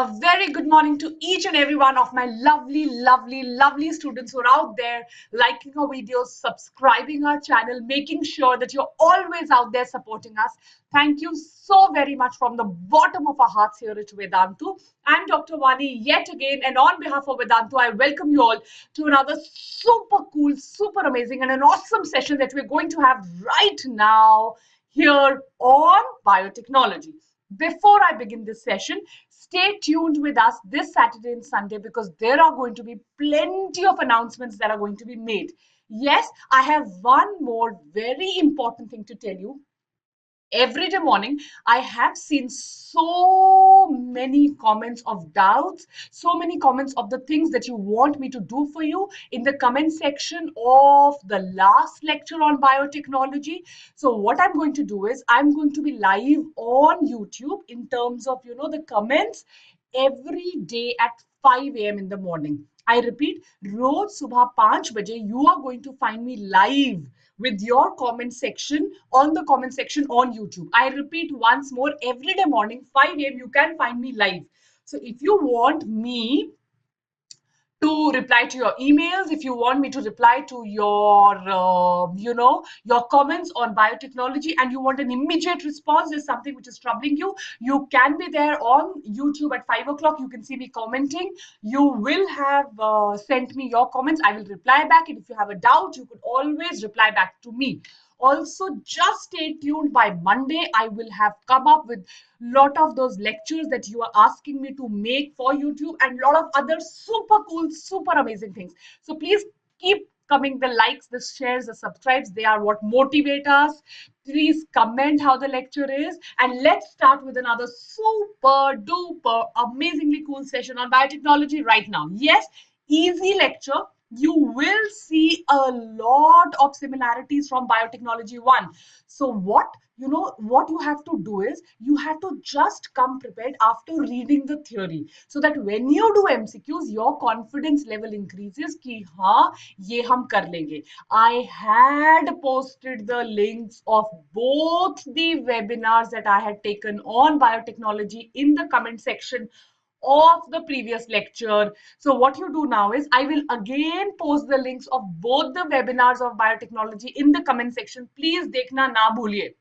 A very good morning to each and every one of my lovely students who are out there liking our videos, subscribing our channel, making sure that you're always out there supporting us. Thank you so very much from the bottom of our hearts here at Vedantu. I'm Dr. Vani yet again, and on behalf of Vedantu, I welcome you all to another super cool, super amazing, and an awesome session that we're going to have right now here on biotechnology. Before I begin this session, stay tuned with us this Saturday and Sunday because there are going to be plenty of announcements that are going to be made. Yes, I have one more very important thing to tell you. Every day morning, I have seen so many comments of doubts, so many comments of the things that you want me to do for you in the comment section of the last lecture on biotechnology. So what I'm going to do is I'm going to be live on YouTube in terms of, the comments every day at 5 a.m. in the morning. I repeat, रोज सुबह 5 बजे you are going to find me live with your comment section on the comment section on YouTube. I repeat once more, every day morning 5 a.m. you can find me live. So if you want me to reply to your emails, if you want me to reply to your your comments on biotechnology and you want an immediate response, there's something which is troubling you, you can be there on YouTube at 5 o'clock. You can see me commenting. You will have sent me your comments. I will reply back, and if you have a doubt, you could always reply back to me. Also, just stay tuned. By Monday, I will have come up with lot of those lectures that you are asking me to make for YouTube and lot of other super cool, super amazing things. So please keep coming. The likes, the shares, the subscribes, they are what motivate us. Please comment how the lecture is, and let's start with another super duper amazingly cool session on biotechnology right now. Yes, easy lecture. You will see a lot of similarities from biotechnology 1. So what you have to do is you have to just come prepared after reading the theory, so that when you do MCQs, your confidence level increases कि हाँ ये हम कर लेंगे. I had posted the links of both the webinars that I had taken on biotechnology in the comment section of the previous lecture. So what you do now is I will again post the links of both the webinars of biotechnology in the comment section. Please देखना ना भूलिए.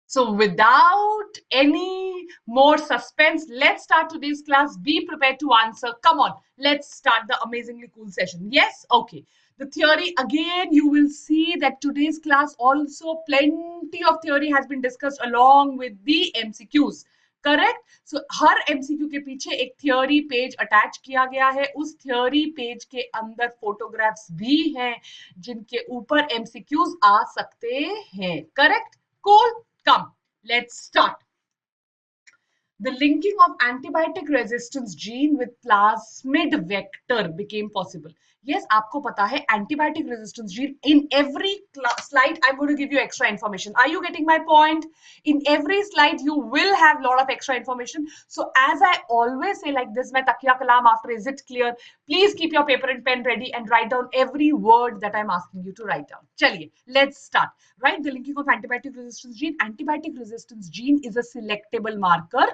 So without any more suspense, let's start today's class. Be prepared to answer. Come on, let's start the amazingly cool session. Yes? Okay. The theory, again, you will see that today's class also plenty of theory has been discussed along with the MCQs. Correct. So her MCQ के पीछे एक theory page attach किया गया है. उस theory page के अंदर photographs भी हैं जिनके ऊपर एमसीक्यूज आ सकते हैं. Correct. Cool. Come, let's start. The linking of antibiotic resistance gene with plasmid vector became possible. Yes, आपको पता है antibiotic resistance gene. In every slide, I'm going to give you extra information. Are you getting my point? In every slide, you will have a lot of extra information. So as I always say like this, मैं तकिया कलाम after, is it clear? Please keep your paper and pen ready and write down every word that I'm asking you to write down. चलिए, let's start. Right, the linking of antibiotic resistance gene. Antibiotic resistance gene is a selectable marker.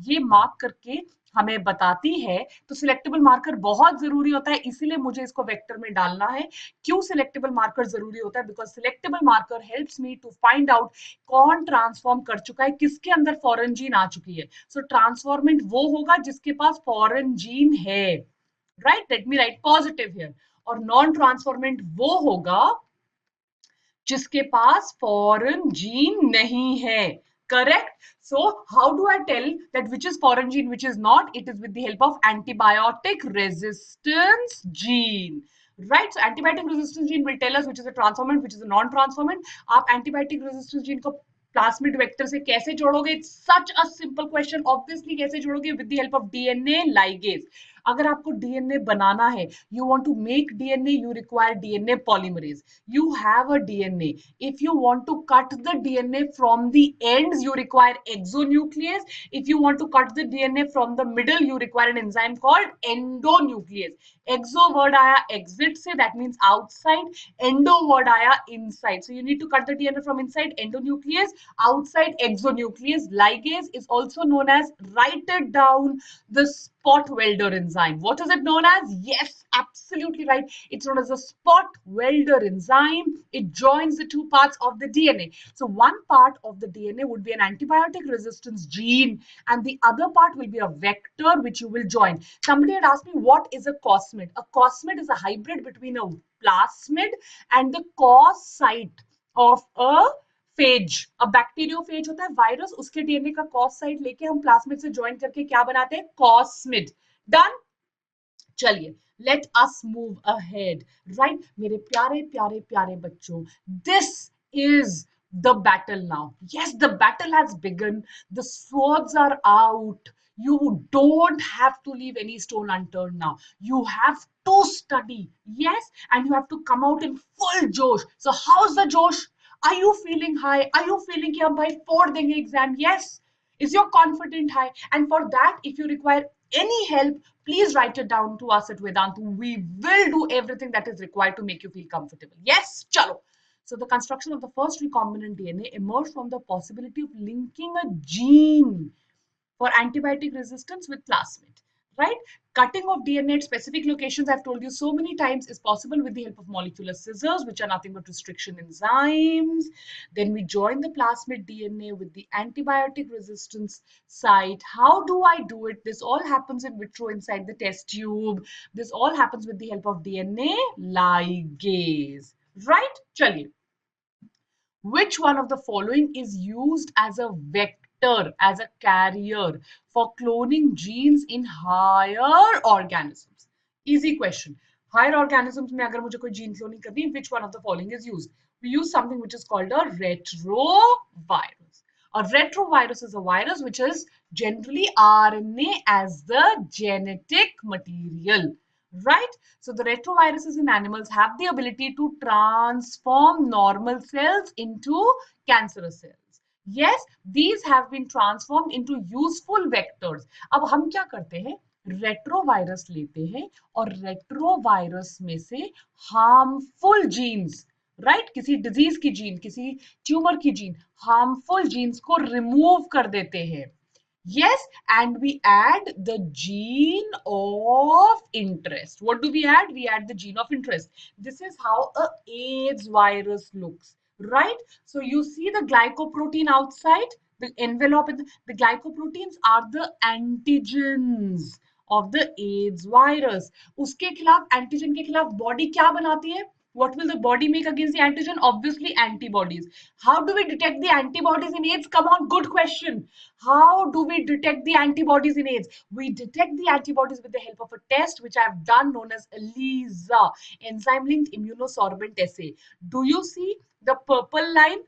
ये mark करके हमें बताती है. तो selectable marker बहुत जरूरी होता है, इसीलिए मुझे इसको वेक्टर में डालना है. क्यों सिलेक्टेबल मार्कर जरूरी होता है? Because selectable marker helps me to find out कौन ट्रांसफॉर्म कर चुका है, किसके अंदर फॉरेन जीन आ चुकी है. सो ट्रांसफॉर्मेंट वो होगा जिसके पास फॉरेन जीन है. Right, let me right positive here. और नॉन ट्रांसफॉर्मेंट वो होगा जिसके पास फॉरेन जीन नहीं है. Correct. So how do I tell that which is foreign gene, which is not? It is with the help of antibiotic resistance gene. Right. So antibiotic resistance gene will tell us which is a transformant, which is a non-transformant. आप antibiotic resistance gene को plasmid vector से कैसे जोड़ोगे? It's such a simple question. Obviously कैसे जोड़ोगे? With the help of DNA ligase. अगर आपको DNA बनाना है, you want to make DNA, you require DNA polymerase. You have a DNA. If you want to cut the DNA from the ends, you require exonuclease. If you want to cut the DNA from the middle, you require an enzyme called endonuclease. Exo word आया exit से, that means outside. Endo word आया inside. So you need to cut the DNA from inside, endonuclease, outside exonuclease. Ligase is also known as, write it down, the spot welder enzyme. What is it known as? Yes, absolutely right. It's known as a spot welder enzyme. It joins the two parts of the DNA. So one part of the DNA would be an antibiotic resistance gene, and the other part will be a vector which you will join. Somebody had asked me, what is a cosmid? A cosmid is a hybrid between a plasmid and the cos site of a phase. अब bacteriophage होता है virus, उसके DNA का cos side लेके हम plasmid से join करके क्या बनाते हैं? कॉस्मिड. डन. चलिए, let us move ahead. Right मेरे प्यारे प्यारे प्यारे बच्चों, this is the battle now. Yes, the battle has begun. The swords are out. You don't have to leave any stone unturned now. You have to study. Yes, and you have to come out in full josh. So how's the josh? Are you feeling high? Are you feeling कि हम भाई फोड़ देंगे exam? Yes. Is your confidence high? And for that, if you require any help, please write it down to us at Vedantu. We will do everything that is required to make you feel comfortable. Yes, chalo. So the construction of the first recombinant DNA emerged from the possibility of linking a gene for antibiotic resistance with plasmid, right? Cutting of DNA at specific locations, I've told you so many times, is possible with the help of molecular scissors, which are nothing but restriction enzymes. Then we join the plasmid DNA with the antibiotic resistance site. How do I do it? This all happens in vitro inside the test tube. This all happens with the help of DNA ligase, right? Chaliye. Which one of the following is used as a vector, as a carrier for cloning genes in higher organisms? Easy question. Higher organisms में अगर मुझे कोई gene cloning करनी है, which one of the following is used? We use something which is called a retrovirus. A retrovirus is a virus which is generally RNA as the genetic material. Right? So the retroviruses in animals have the ability to transform normal cells into cancerous cells. Yes, these have been transformed into useful vectors. अब हम क्या करते हैं? Retrovirus लेते हैं और retrovirus में से हार्मफुल जीन्स, राइट, किसी डिजीज की जीन, किसी ट्यूमर की जीन, हार्मफुल जीन्स को रिमूव कर देते हैं. Yes, and we add the gene of interest. What do we add? We add the gene of interest. This is how a AIDS virus looks, right? So you see the glycoprotein outside, the envelope, the glycoproteins are the antigens of the AIDS virus. उसके खिलाफ antigen के खिलाफ body क्या बनाती है? What will the body make against the antigen? Obviously antibodies. How do we detect the antibodies in AIDS? Come on, good question. How do we detect the antibodies in AIDS? We detect the antibodies with the help of a test which I have done known as ELISA, enzyme linked immunosorbent assay. Do you see the purple line?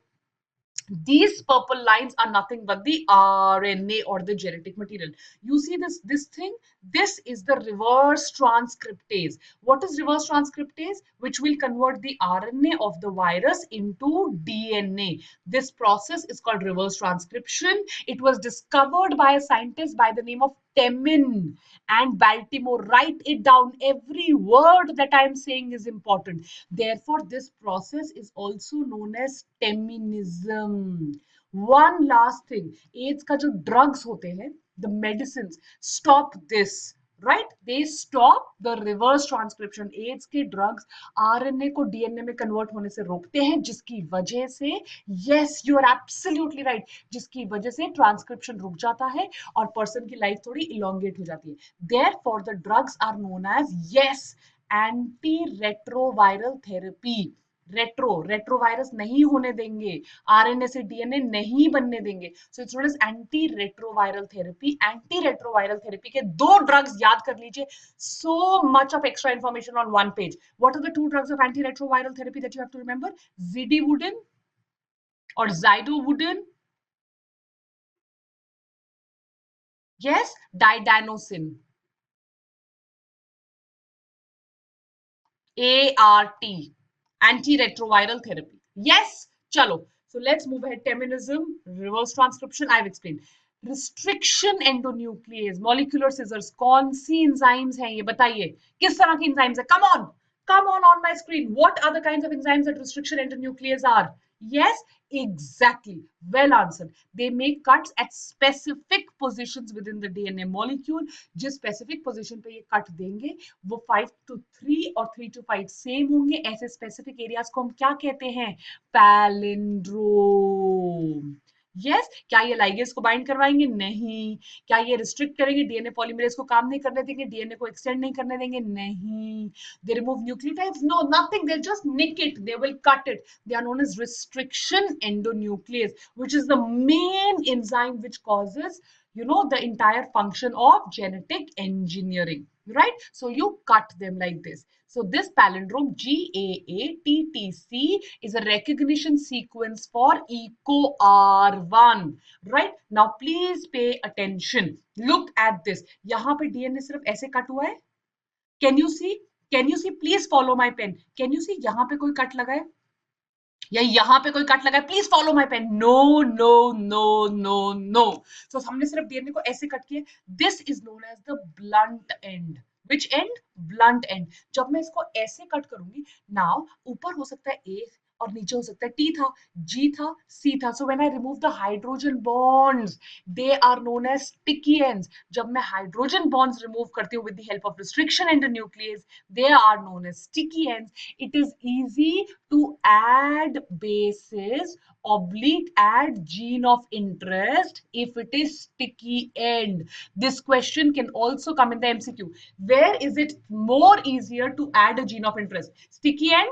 These purple lines are nothing but the RNA or the genetic material. You see this thing? This is the reverse transcriptase. What is reverse transcriptase? Which will convert the RNA of the virus into DNA. This process is called reverse transcription. It was discovered by a scientist by the name of Temin and Baltimore. Write it down. Every word that I am saying is important. Therefore, this process is also known as Teminism. One last thing, AIDS का जो drugs होते हैं, the medicines stop this. Right? They stop the reverse transcription. AIDS के drugs RNA को DNA में convert होने से रोकते हैं, जिसकी वजह से, yes, you are absolutely right, जिसकी वजह से transcription रुक जाता है और person की life थोड़ी elongate हो जाती है. Therefore, the drugs are known as, yes, antiretroviral therapy. Retrovirus नहीं होने देंगे, आरएनए से डीएनए नहीं बनने देंगे. So it's known as anti retroviral therapy. Anti retroviral therapy के दो ड्रग्स याद कर लीजिए. So much of extra information on one page. What are the two drugs of anti retroviral therapy that you have to remember? Zidovudine और zidovudine. Yes, didanosine. ART, antiretroviral therapy. Yes, chalo. So let's move ahead. Feminism, reverse transcription, I've explained. Restriction endonuclease, molecular scissors, कौन सी enzymes हैं ये बताइए, किस तरह की enzymes है? Come on my screen. What are the kinds of enzymes that restriction endonuclease are? Yes, exactly. Well answered. They make cuts at specific positions within the DNA molecule. जिस specific position पे ये cut देंगे वो 5 to 3 और 3 to 5 same होंगे. ऐसे specific areas को हम क्या कहते हैं? Palindrome. यस क्या ये लाइगेज को बाइंड करवाएंगे? नहीं. क्या ये रिस्ट्रिक्ट करेंगे? डीएनए पॉलीमरेज को काम नहीं करने देंगे, डीएनए को एक्सटेंड नहीं करने देंगे? नहीं. They remove nucleotides? No, nothing. They'll just nick it. They will cut it. They are known as restriction endonuclease, which is the main enzyme which causes, the entire function of genetic engineering, right? So you cut them like this. So this palindrome GAATTC is a recognition sequence for EcoR1, right? Now please pay attention. Look at this. यहाँ पे DNA सिर्फ ऐसे cut हुआ है. Can you see? Please follow my pen. Can you see? यहाँ पे कोई cut लगा है या यहाँ पे कोई कट लगा है? Please follow my pen. No. So हमने सिर्फ डीएनए को ऐसे कट किया. This is known as the blunt end. Which end? Blunt end. जब मैं इसको ऐसे कट करूंगी, now ऊपर हो सकता है A और नीचे हो सकता है T था, G था, C था. So when I remove the hydrogen bonds, they are known as sticky ends. जब मैं hydrogen bonds remove करती हूँ with the help of restriction endonuclease, they are known as sticky ends. It is easy to add bases oblique add gene of interest if it is sticky end. This question can also come in the MCQ. Where is it more easier to add a gene of interest? Sticky end?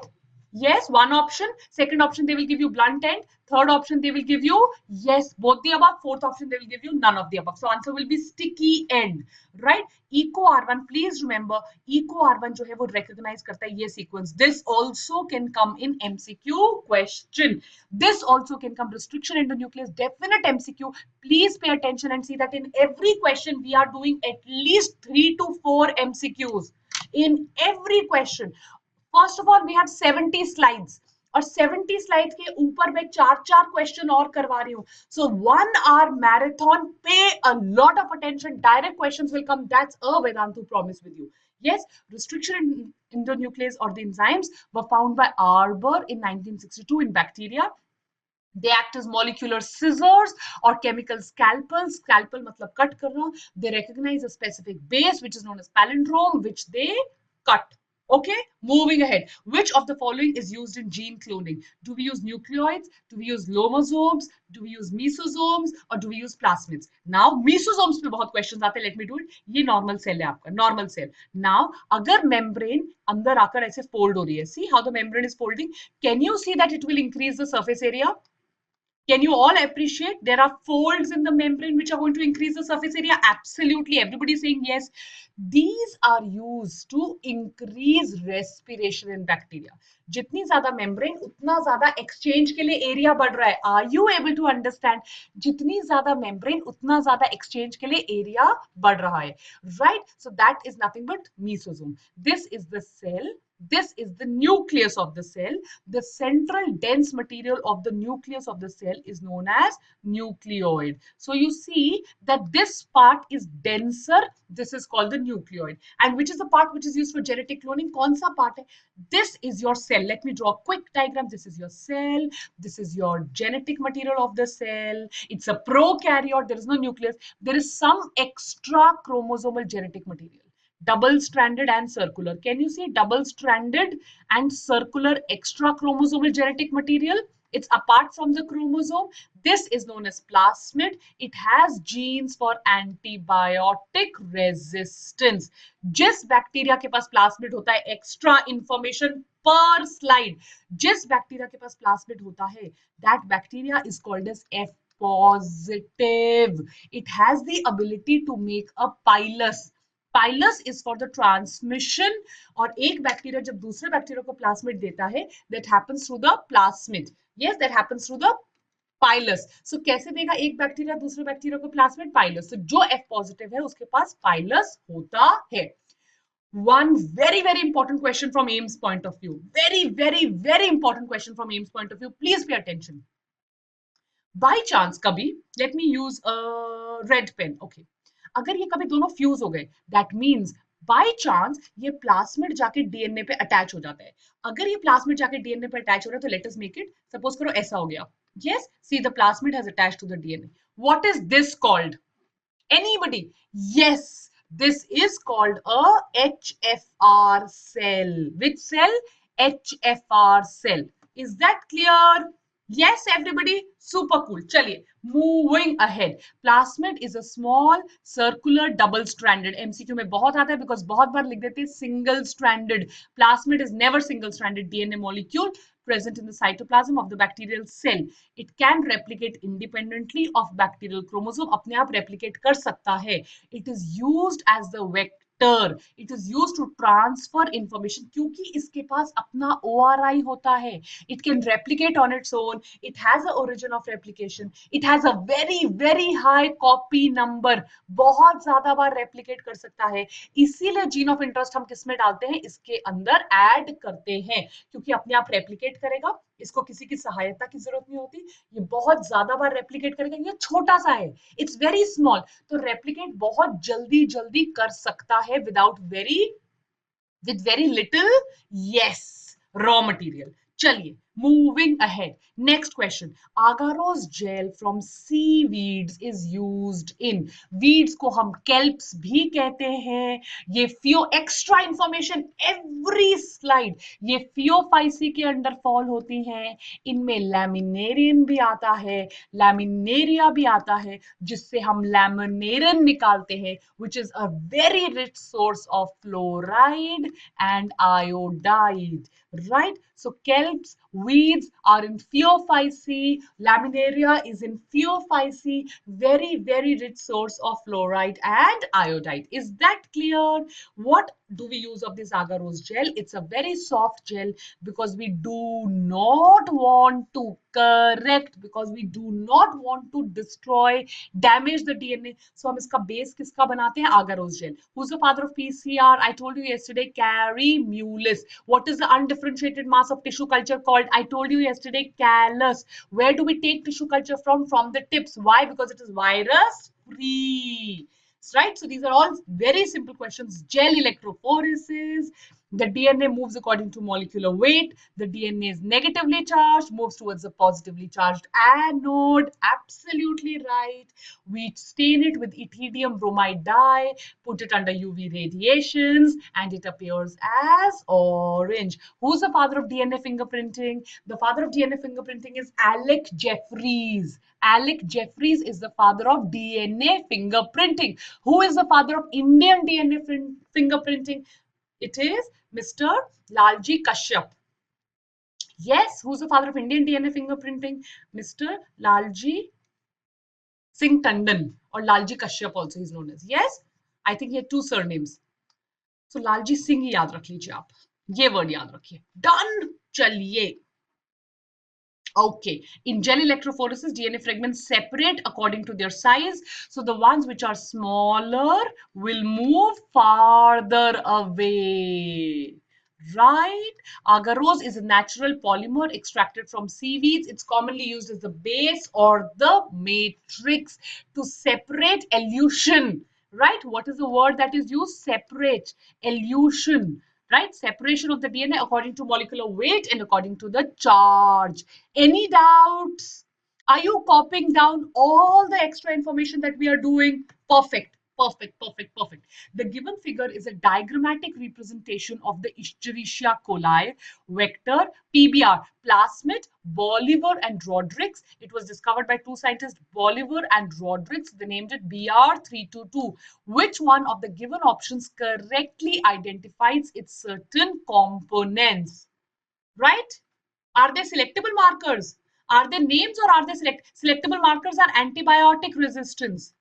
Yes, one option. Second option, they will give you blunt end. Third option, they will give you, yes, both the above. Fourth option, they will give you none of the above. So answer will be sticky end, right? EcoR1, please remember, EcoR1 जो है वो recognize करता है ये sequence. This also can come in MCQ question. This also can come restriction endonuclease, definite MCQ. Please pay attention and see that in every question we are doing at least 3 to 4 MCQs. In every question. First of all, we have 70 slides. और 70 slide के ऊपर मैं चार question और करवा रही हूँ. So 1 hour marathon, pay a lot of attention. Direct questions will come. That's a Vedantu promise with you. Yes, restriction endonuclease or the enzymes were found by Arbour in 1962 in bacteria. They act as molecular scissors or chemical scalpels. Scalpel matlab cut karna. They recognize a specific base which is known as palindrome, which they cut. Okay, moving ahead. Which of the following is used in gene cloning? Do we use nucleoids? Do we use lomosomes? Do we use mesosomes? Or do we use plasmids? Now, mesosomes पे बहुत questions आते हैं. Let me do it. ये normal cell है आपका, normal cell. Now, अगर membrane अंदर आकर ऐसे fold हो रही है, see how the membrane is folding? Can you see that it will increase the surface area? Can you all appreciate there are folds in the membrane which are going to increase the surface area? Absolutely. Everybody is saying yes. These are used to increase respiration in bacteria. जितनी ज़्यादा membrane उतना ज़्यादा exchange के लिए area बढ़ रहा है. Are you able to understand? जितनी ज़्यादा membrane उतना ज़्यादा exchange के लिए area बढ़ रहा है. Right? So that is nothing but mesosome. This is the cell. This is the nucleus of the cell. The central dense material of the nucleus of the cell is known as nucleoid. So you see that this part is denser. This is called the nucleoid. And which is the part which is used for genetic cloning? कौन सा part है? This is your cell. Let me draw a quick diagram. This is your cell. This is your genetic material of the cell. It's a prokaryote. There is no nucleus. There is some extra chromosomal genetic material. Double-stranded and circular. Can you see double-stranded and circular extra chromosomal genetic material? It's apart from the chromosome. This is known as plasmid. It has genes for antibiotic resistance. जिस bacteria के पास plasmid होता है, extra information पर slide, जिस bacteria के पास plasmid होता है, that bacteria is called as F positive. It has the ability to make a pilus. Pilus is for the transmission. और एक बैक्टीरिया जब दूसरे बैक्टीरिया को प्लास्मिड देता है, that happens through the plasmid. Yes, that happens through the pilus. So कैसे देगा एक बैक्टीरिया दूसरे बैक्टीरिया को प्लास्मिड? Pilus. So जो F positive है उसके पास pilus होता है. One very, very important question from AIMS point of view. Very, very, very important question from AIMS point of view. Please pay attention. By chance, कभी, let me use a red pen. Okay. अगर ये कभी दोनों fuse हो गए, that means by chance ये plasmid जाके DNA पे अटैच हो जाता है. अगर ये प्लास्मिड जाके डीएनए पे अटैच हो रहा है तो let us make it, suppose करो ऐसा हो गया. Yes, see the plasmid has attached to the DNA. What is this called? Anybody? Yes, this is called a HFR cell. Which cell? HFR cell. Is that clear? Yes, everybody. Super cool. Chaliye, moving ahead. Plasmid is a small circular double stranded. MCQ में बहुत आता है because बहुत बार लिख देते हैं single stranded. Plasmid is never single stranded DNA molecule present in the cytoplasm of the bacterial cell. It can replicate independently of bacterial chromosome. अपने आप replicate कर सकता है. It is used as the vector. It is used to transfer information क्योंकि इसके पास अपना ORI होता है. It can replicate on its own. It has an origin of replication. It has a very, very high copy number. बहुत ज्यादा बार replicate कर सकता है. इसीलिए gene of interest हम किस में डालते हैं, इसके अंदर add करते हैं क्योंकि अपने आप replicate करेगा. इसको किसी की सहायता की जरूरत नहीं होती. ये बहुत ज्यादा बार replicate करेगा. ये छोटा सा है. It's very small. तो replicate बहुत जल्दी जल्दी कर सकता है with very little, yes, raw material. चलिए, moving ahead. Next question. Agarose gel from seaweeds is used in. Weeds को हम kelps भी कहते हैं. ये extra information every slide. ये Phaeophyceae के अंडर fall होती हैं. इनमें laminarian भी आता है, laminaria भी आता है, जिससे हम laminarin निकालते हैं, which is a very rich source of fluoride and iodide, right? So kelps, weeds are in Phaeophyceae, laminaria is in Phaeophyceae, very, very rich source of fluoride and iodide. Is that clear? What do we use of this agarose gel? It's a very soft gel because we do not want to correct, because we do not want to destroy, damage the DNA. So हम इसका base किसका बनाते हैं? Agarose gel. Who's the father of PCR? I told you yesterday, Carey Mullis. What is the undifferentiated mass of tissue culture called? I told you yesterday, callus. Where do we take tissue culture from? From the tips. Why? Because it is virus free. Right? So these are all very simple questions. Gel electrophoresis. The DNA moves according to molecular weight. The DNA is negatively charged, moves towards a positively charged anode. Absolutely right. We stain it with ethidium bromide dye, put it under UV radiations, and it appears as orange. Who's the father of DNA fingerprinting? The father of DNA fingerprinting is Alec Jeffreys. Alec Jeffreys is the father of DNA fingerprinting. Who is the father of Indian DNA fingerprinting? It is Mr. Lalji Kashyap. Yes, who's the father of Indian DNA fingerprinting? Mr. Lalji Singh Tandon, or Lalji Kashyap also is known as. Yes, I think he had two surnames. So Lalji Singh ही याद रख लीजिए आप. ये word याद रखिए. Done. चलिए. Okay, in gel electrophoresis, DNA fragments separate according to their size. So the ones which are smaller will move farther away. Right? Agarose is a natural polymer extracted from seaweeds. It's commonly used as the base or the matrix to separate elution. Right? What is the word that is used? Separate, elution. Right? Separation of the DNA according to molecular weight and according to the charge. Any doubts? Are you copying down all the extra information that we are doing? Perfect. Perfect, perfect, perfect. The given figure is a diagrammatic representation of the Escherichia coli vector PBR, plasmid, Bolivar and Rodrigues. It was discovered by two scientists, Bolivar and Rodrigues. They named it BR322. Which one of the given options correctly identifies its certain components? Right? Are they selectable markers? Are they names or are they selectable markers? Are antibiotic resistance.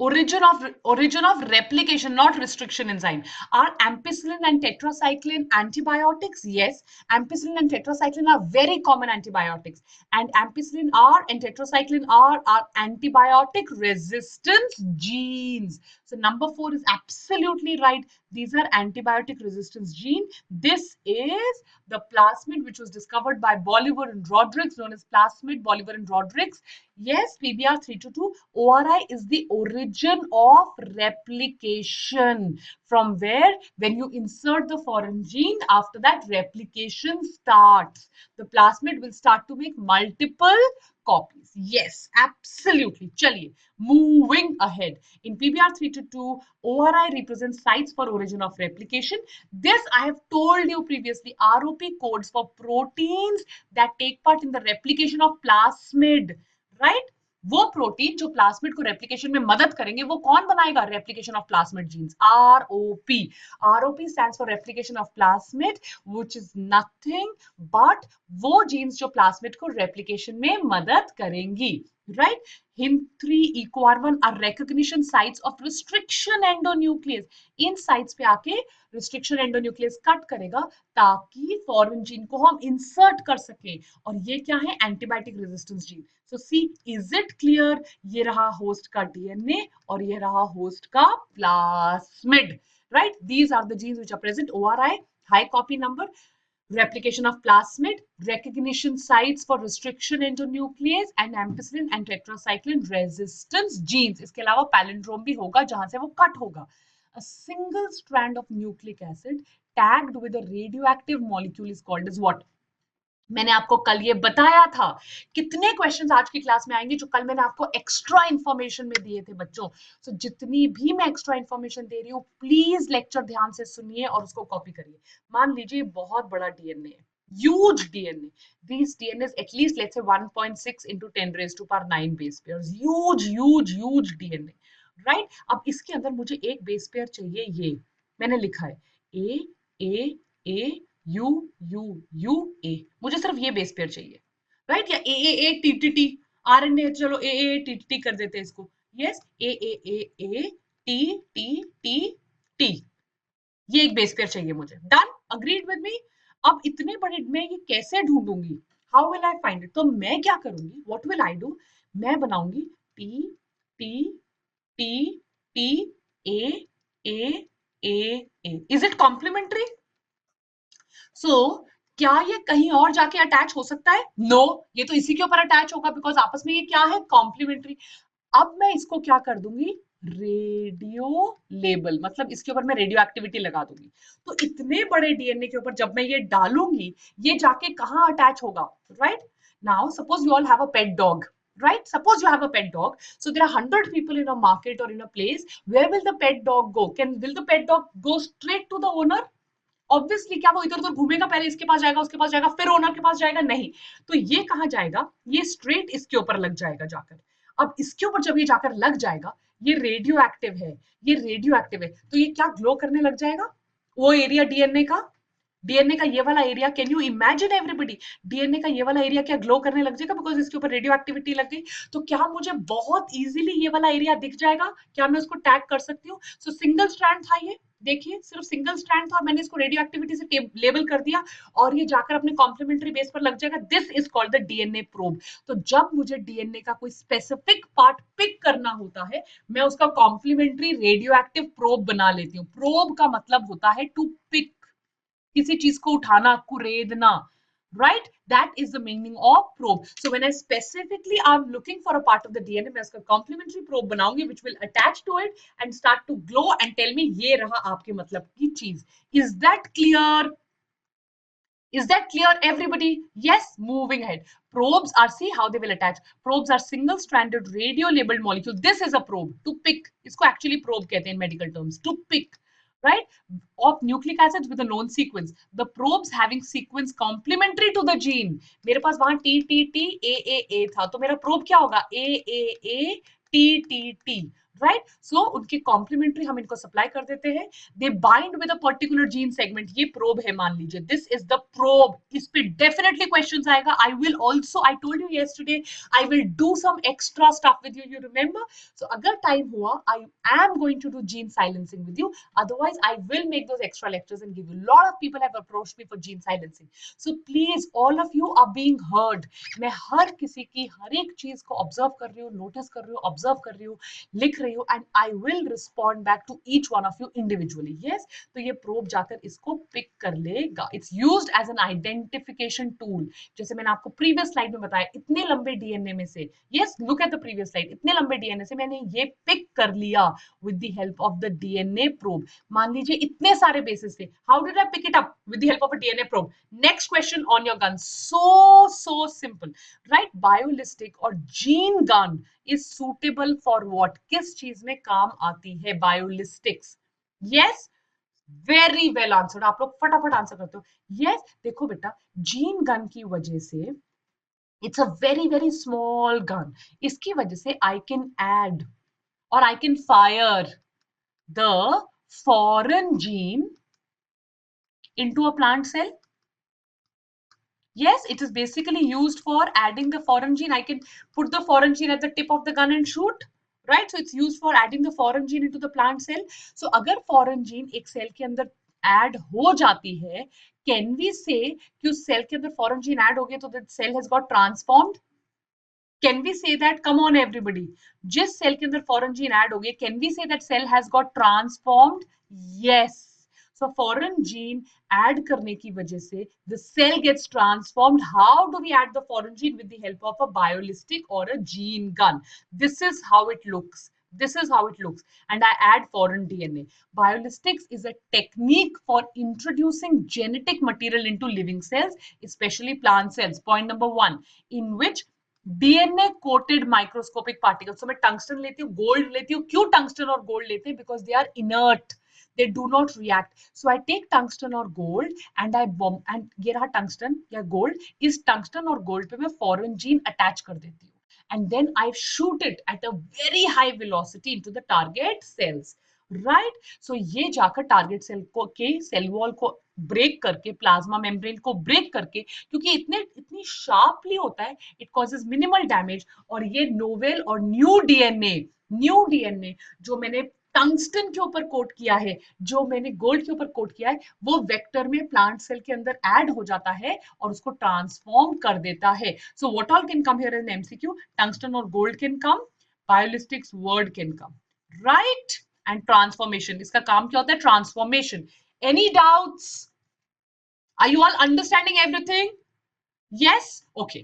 origin of replication, not restriction enzyme. Are ampicillin and tetracycline antibiotics? Yes, ampicillin and tetracycline are very common antibiotics, and ampicillin R and tetracycline R are antibiotic resistance genes. So number 4 is absolutely right. These are antibiotic resistance gene. This is the plasmid which was discovered by Bolivar and Rodrigues, known as plasmid Bolivar and Rodrigues. Yes, PBR 322. ORI is the origin of replication. From where? When you insert the foreign gene, after that replication starts. The plasmid will start to make multiple copies. Yes, absolutely. Chaliye, moving ahead. In PBR 322, ORI represents sites for origin of replication. This I have told you previously. ROP codes for proteins that take part in the replication of plasmid. Right वो protein जो plasmid को replication में मदद करेंगे वो कौन बनाएगा replication of plasmid genes ROP stands for replication of plasmid which is nothing but वो जीन्स जो प्लास्मिड को रेप्लिकेशन में मदद करेंगी right HIM3 EcoR1 are recognition sites of restriction endonuclease. इन साइट्स पे आके रिस्ट्रिक्शन एंडोन्यूक्लियस कट करेगा ताकि फॉरेन जीन को हम इंसर्ट कर सके और ये क्या है antibiotic resistance gene. So see is it clear. ये रहा होस्ट का डीएनए और ये रहा होस्ट का plasmid right. These are the genes which are present. ORI high copy number, replication of plasmid, recognition sites for restriction endonuclease and ampicillin and tetracycline resistance genes. इसके अलावा palindrome भी होगा जहां से वो कट होगा. A single strand of nucleic acid tagged with a radioactive molecule is called as what? मैंने आपको कल ये बताया था. कितने क्वेश्चंस आज की क्लास में आएंगे जो कल मैंने आपको एक्स्ट्रा इंफॉर्मेशन में दिए थे बच्चों. सो जितनी भी मैं एक्स्ट्रा इंफॉर्मेशन दे रही हूँ प्लीज लेक्चर ध्यान से सुनिए और उसको कॉपी करिए. मान लीजिए बहुत बड़ा डीएनए है, huge DNA. These DNAs at least let's say 1.6 into 10 raised to power 9 base pairs. Huge DNA. Right? अब इसके अंदर मुझे एक बेस पेयर चाहिए. ये मैंने लिखा है A U U U A. मुझे सिर्फ ये बेस पेयर चाहिए राइट. या A TTT RNA. चलो A TTT कर देते हैं इसको. Yes A T T T T. ये एक बेस पेयर चाहिए मुझे. डन. Agreed with me. अब इतने बड़े मैं ये कैसे ढूंढूंगी? How will I find it? तो मैं क्या करूंगी? What will I do? मैं बनाऊंगी T T T T A. Is it complementary? So क्या ये कहीं और जाके अटैच हो सकता है? नो, ये तो इसी के ऊपर अटैच होगा बिकॉज आपस में ये क्या है? कॉम्प्लीमेंट्री. अब मैं इसको क्या कर दूंगी? रेडियो लेबल, मतलब इसके ऊपर मैं रेडियो एक्टिविटी लगा दूंगी. तो इतने बड़े डीएनए के ऊपर जब मैं ये डालूंगी ये जाके कहाँ अटैच होगा? Right. Now suppose you all have a pet dog. Right? Suppose you have a pet dog. So there are 100 people in a market or in a place. Where will the pet dog go? Will the pet dog go straight to the owner? Obviously क्या वो इधर उधर घूमेगा? पहले इसके पास जाएगा, उसके पास जाएगा, फिर ओनर के पास जाएगा? नहीं. तो ये कहाँ जाएगा? ये स्ट्रेट इसके ऊपर लग जाएगा जाकर. अब इसके ऊपर जब ये जाकर लग जाएगा, ये रेडियो एक्टिव है, ये रेडियो एक्टिव है, तो ये क्या ग्लो करने लग जाएगा? वो एरिया डीएनए का ये वाला area. Can you imagine everybody? DNA का ये वाला एरिया क्या ग्लो करने लग जाएगा बिकॉज इसके ऊपर रेडियो एक्टिविटी लग गई. तो क्या मुझे बहुत इजीली ये वाला एरिया दिख जाएगा? क्या मैं उसको टैग कर सकती हूँ? सो सिंगल स्ट्रैंड था ये. देखिए सिर्फ सिंगल स्ट्रैंड था, मैंने इसको रेडियो एक्टिविटी से लेबल कर दिया और ये जाकर अपने कॉम्प्लीमेंट्री बेस पर लग जाएगा. This is called the DNA probe. तो जब मुझे डीएनए का कोई स्पेसिफिक पार्ट पिक करना होता है मैं उसका कॉम्प्लीमेंट्री रेडियो एक्टिव प्रोब बना लेती हूँ. प्रोब का मतलब होता है टू पिक, किसी चीज को उठाना, कुरेदना. Right? That is the meaning of probe. So when I specifically am looking for a part of the DNA, मैं उसका complementary probe बनाऊंगी which will attach to it and start to glow and tell me ये रहा आपके मतलब की चीज. Is that clear? Is that clear everybody? Yes, moving ahead. Probes are, see how they will attach. Probes are single-stranded radio-labeled molecule. This is a probe to pick. इसको actually probe कहते हैं in medical terms. To pick. Right, of nucleic acids with a known sequence. The probes having sequence complementary to the gene. मेरे पास वहां T T T A A A था, तो मेरा probe क्या होगा? A A A T T T. Right? So उनके complementary हम इनको सप्लाई कर देते हैं. They bind with a particular gene segment. ये प्रोब है मान लीजिए, दिस इज द प्रोब. इस पे डेफिनेटली क्वेश्चंस आएगा. I will also, I told you yesterday, I will do some extra stuff with you, you remember? So अगर time हुआ, I am going to do gene silencing with you. Otherwise I will make those extra lectures and give you. Lot of people have approached me for gene silencing. So please, all of you are being heard. मैं हर किसी की हर एक चीज को observe कर रही हूँ, notice कर रही हूँ, ऑब्जर्व कर रही हूँ, लिख रही हूँ, and I will respond back to each one of you individually. Yes, तो ये प्रोब जाकर इसको पिक कर लेगा. It's used as an identification tool. जैसे मैंने आपको प्रीवियस स्लाइड में बताया, इतने लंबे डीएनए में से, yes look at the previous slide, इतने लंबे डीएनए से मैंने ये पिक कर लिया with the help of the DNA probe. मान लीजिए इतने सारे बेसिस थे, how did I pick it up? With the help of a DNA probe. Next question on your gun. So simple, right? Biolistic और gene gun is suitable for what? किस चीज में काम आती है biolistics? Yes, very well answered. आप लोग फटाफट आंसर करते हो. यस, देखो बेटा, जीन गन की वजह से, it's a very very small gun. इसकी वजह से आई कैन ऐड और I can fire the foreign gene into a plant cell. Yes, it is basically used for adding the foreign gene. I can put the foreign gene at the tip of the gun and shoot, right? So it's used for adding the foreign gene into the plant cell. So अगर foreign gene एक cell के अंदर add हो जाती है, can we say कि उस cell के अंदर foreign gene add हो गया तो that cell has got transformed? Can we say that? Come on everybody, जिस सेल के अंदर foreign gene add हो गया, can we say that cell has got transformed? Yes. So foreign gene add करने की वजह से the cell gets transformed. How do we add the foreign gene? With the help of a biolistic or a gene gun. This is how it looks. This is how it looks. And I add foreign DNA. Biolistics is a technique for introducing genetic material into living cells, especially plant cells. Point number 1, in which DNA coated microscopic particles. तो मैं tungsten लेती हूँ, gold लेती हूँ. क्यों tungsten और gold लेते हैं? Because they are inert, they do not react. So I take tungsten or gold and I bomb, and ये रहा tungsten या gold. इस tungsten और gold पे मैं foreign gene attach कर देती हूँ, and then I shoot it at a very high velocity into the target cells, right? So ये जाकर target cell को के cell wall को ब्रेक करके, प्लाज्मा मेम्ब्रेन को ब्रेक करके, क्योंकि इतनी शार्पली होता है, इट कॉजेज मिनिमल डैमेज. और ये नोवेल और न्यू डीएनए जो मैंने टंगस्टन के ऊपर कोट किया है, जो मैंने गोल्ड के ऊपर कोट किया है, वो वेक्टर में प्लांट सेल के अंदर ऐड हो जाता है और उसको ट्रांसफॉर्म कर देता है. So what all can come here in MCQ? Tungsten और gold can come, biolistics word can come, right? And transformation, इसका काम क्या होता है? Transformation. Any doubts? Are you all understanding everything? Yes? Okay.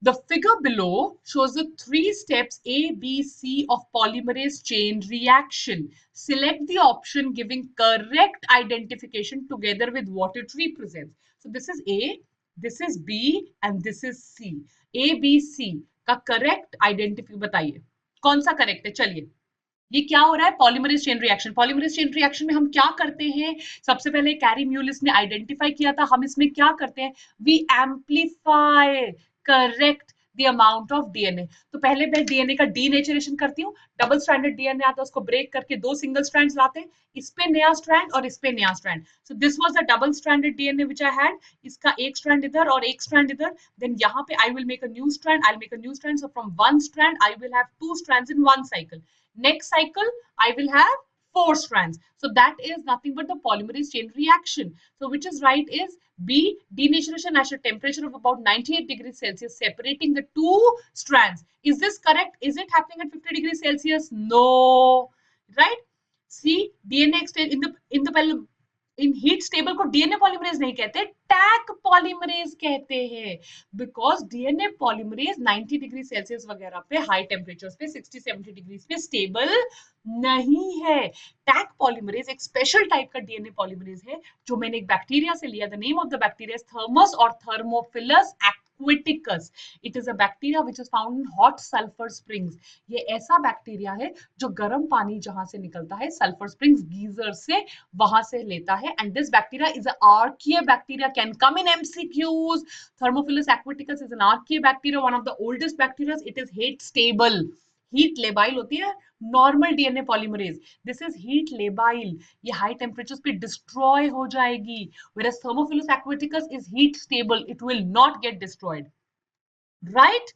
The figure below shows the 3 steps A, B, C of polymerase chain reaction. Select the option giving correct identification together with what it represents. So this is A, this is B, and this is C. A, B, C का correct identification बताइए. कौन सा correct है? चलिए. ये क्या हो रहा है? Polymerase chain reaction. Polymerase chain reaction में हम क्या करते हैं? सबसे पहले कैरी म्यूलिस ने आइडेंटिफाई किया था. हम इसमें क्या करते हैं? We amplify, correct, the amount of DNA. तो पहले मैं डीएनए का डीनेचरेशन करती हूँ. डबल स्ट्रैंडेड डीएनए आता है, उसको ब्रेक करके 2 सिंगल स्ट्रैंड्स लाते हैं. इस पे नया स्ट्रैंड और इस पे नया strand. So this was the double stranded DNA which I had. इसका एक स्ट्रैंड इधर और एक स्ट्रैंड इधर. देन यहाँ पे I will make a new strand, I will make a new strand. So from one strand I will have 2 strands in one cycle. Next cycle, I will have 4 strands. So that is nothing but the polymerase chain reaction. So which is right is B, denaturation at a temperature of about 98 degrees Celsius, separating the 2 strands. Is this correct? Is it happening at 50 degrees Celsius? No. Right? C, DNA exchange in the in heat stable को DNA polymerase नहीं कहते, Taq polymerase कहते हैं. Because DNA polymerase 90 degree Celsius वगैरह पे, high temperatures पे, 60-70 degree पे stable नहीं है. टैक पॉलीमरेज एक स्पेशल टाइप का डीएनए पॉलीमरेज है जो मैंने एक बैक्टीरिया से लिया. The name of the bacteria is Thermus और thermophilus aquaticus. It is a bacteria which is found in hot sulphur springs. ये ऐसा बैक्टीरिया है जो गर्म पानी जहां से निकलता है, सल्फर स्प्रिंग्स गीजर से, वहां से लेता है. And this bacteria is a archaea bacteria, can come in MCQs. Thermophilus aquaticus is an archaea bacteria, one of the oldest bacteria. It is heat stable. Heat labile होती है normal DNA polymerase, this is heat labile, ये high temperature पे destroy हो जाएगी, whereas thermophilus aquaticus is heat stable, it will not get destroyed, right?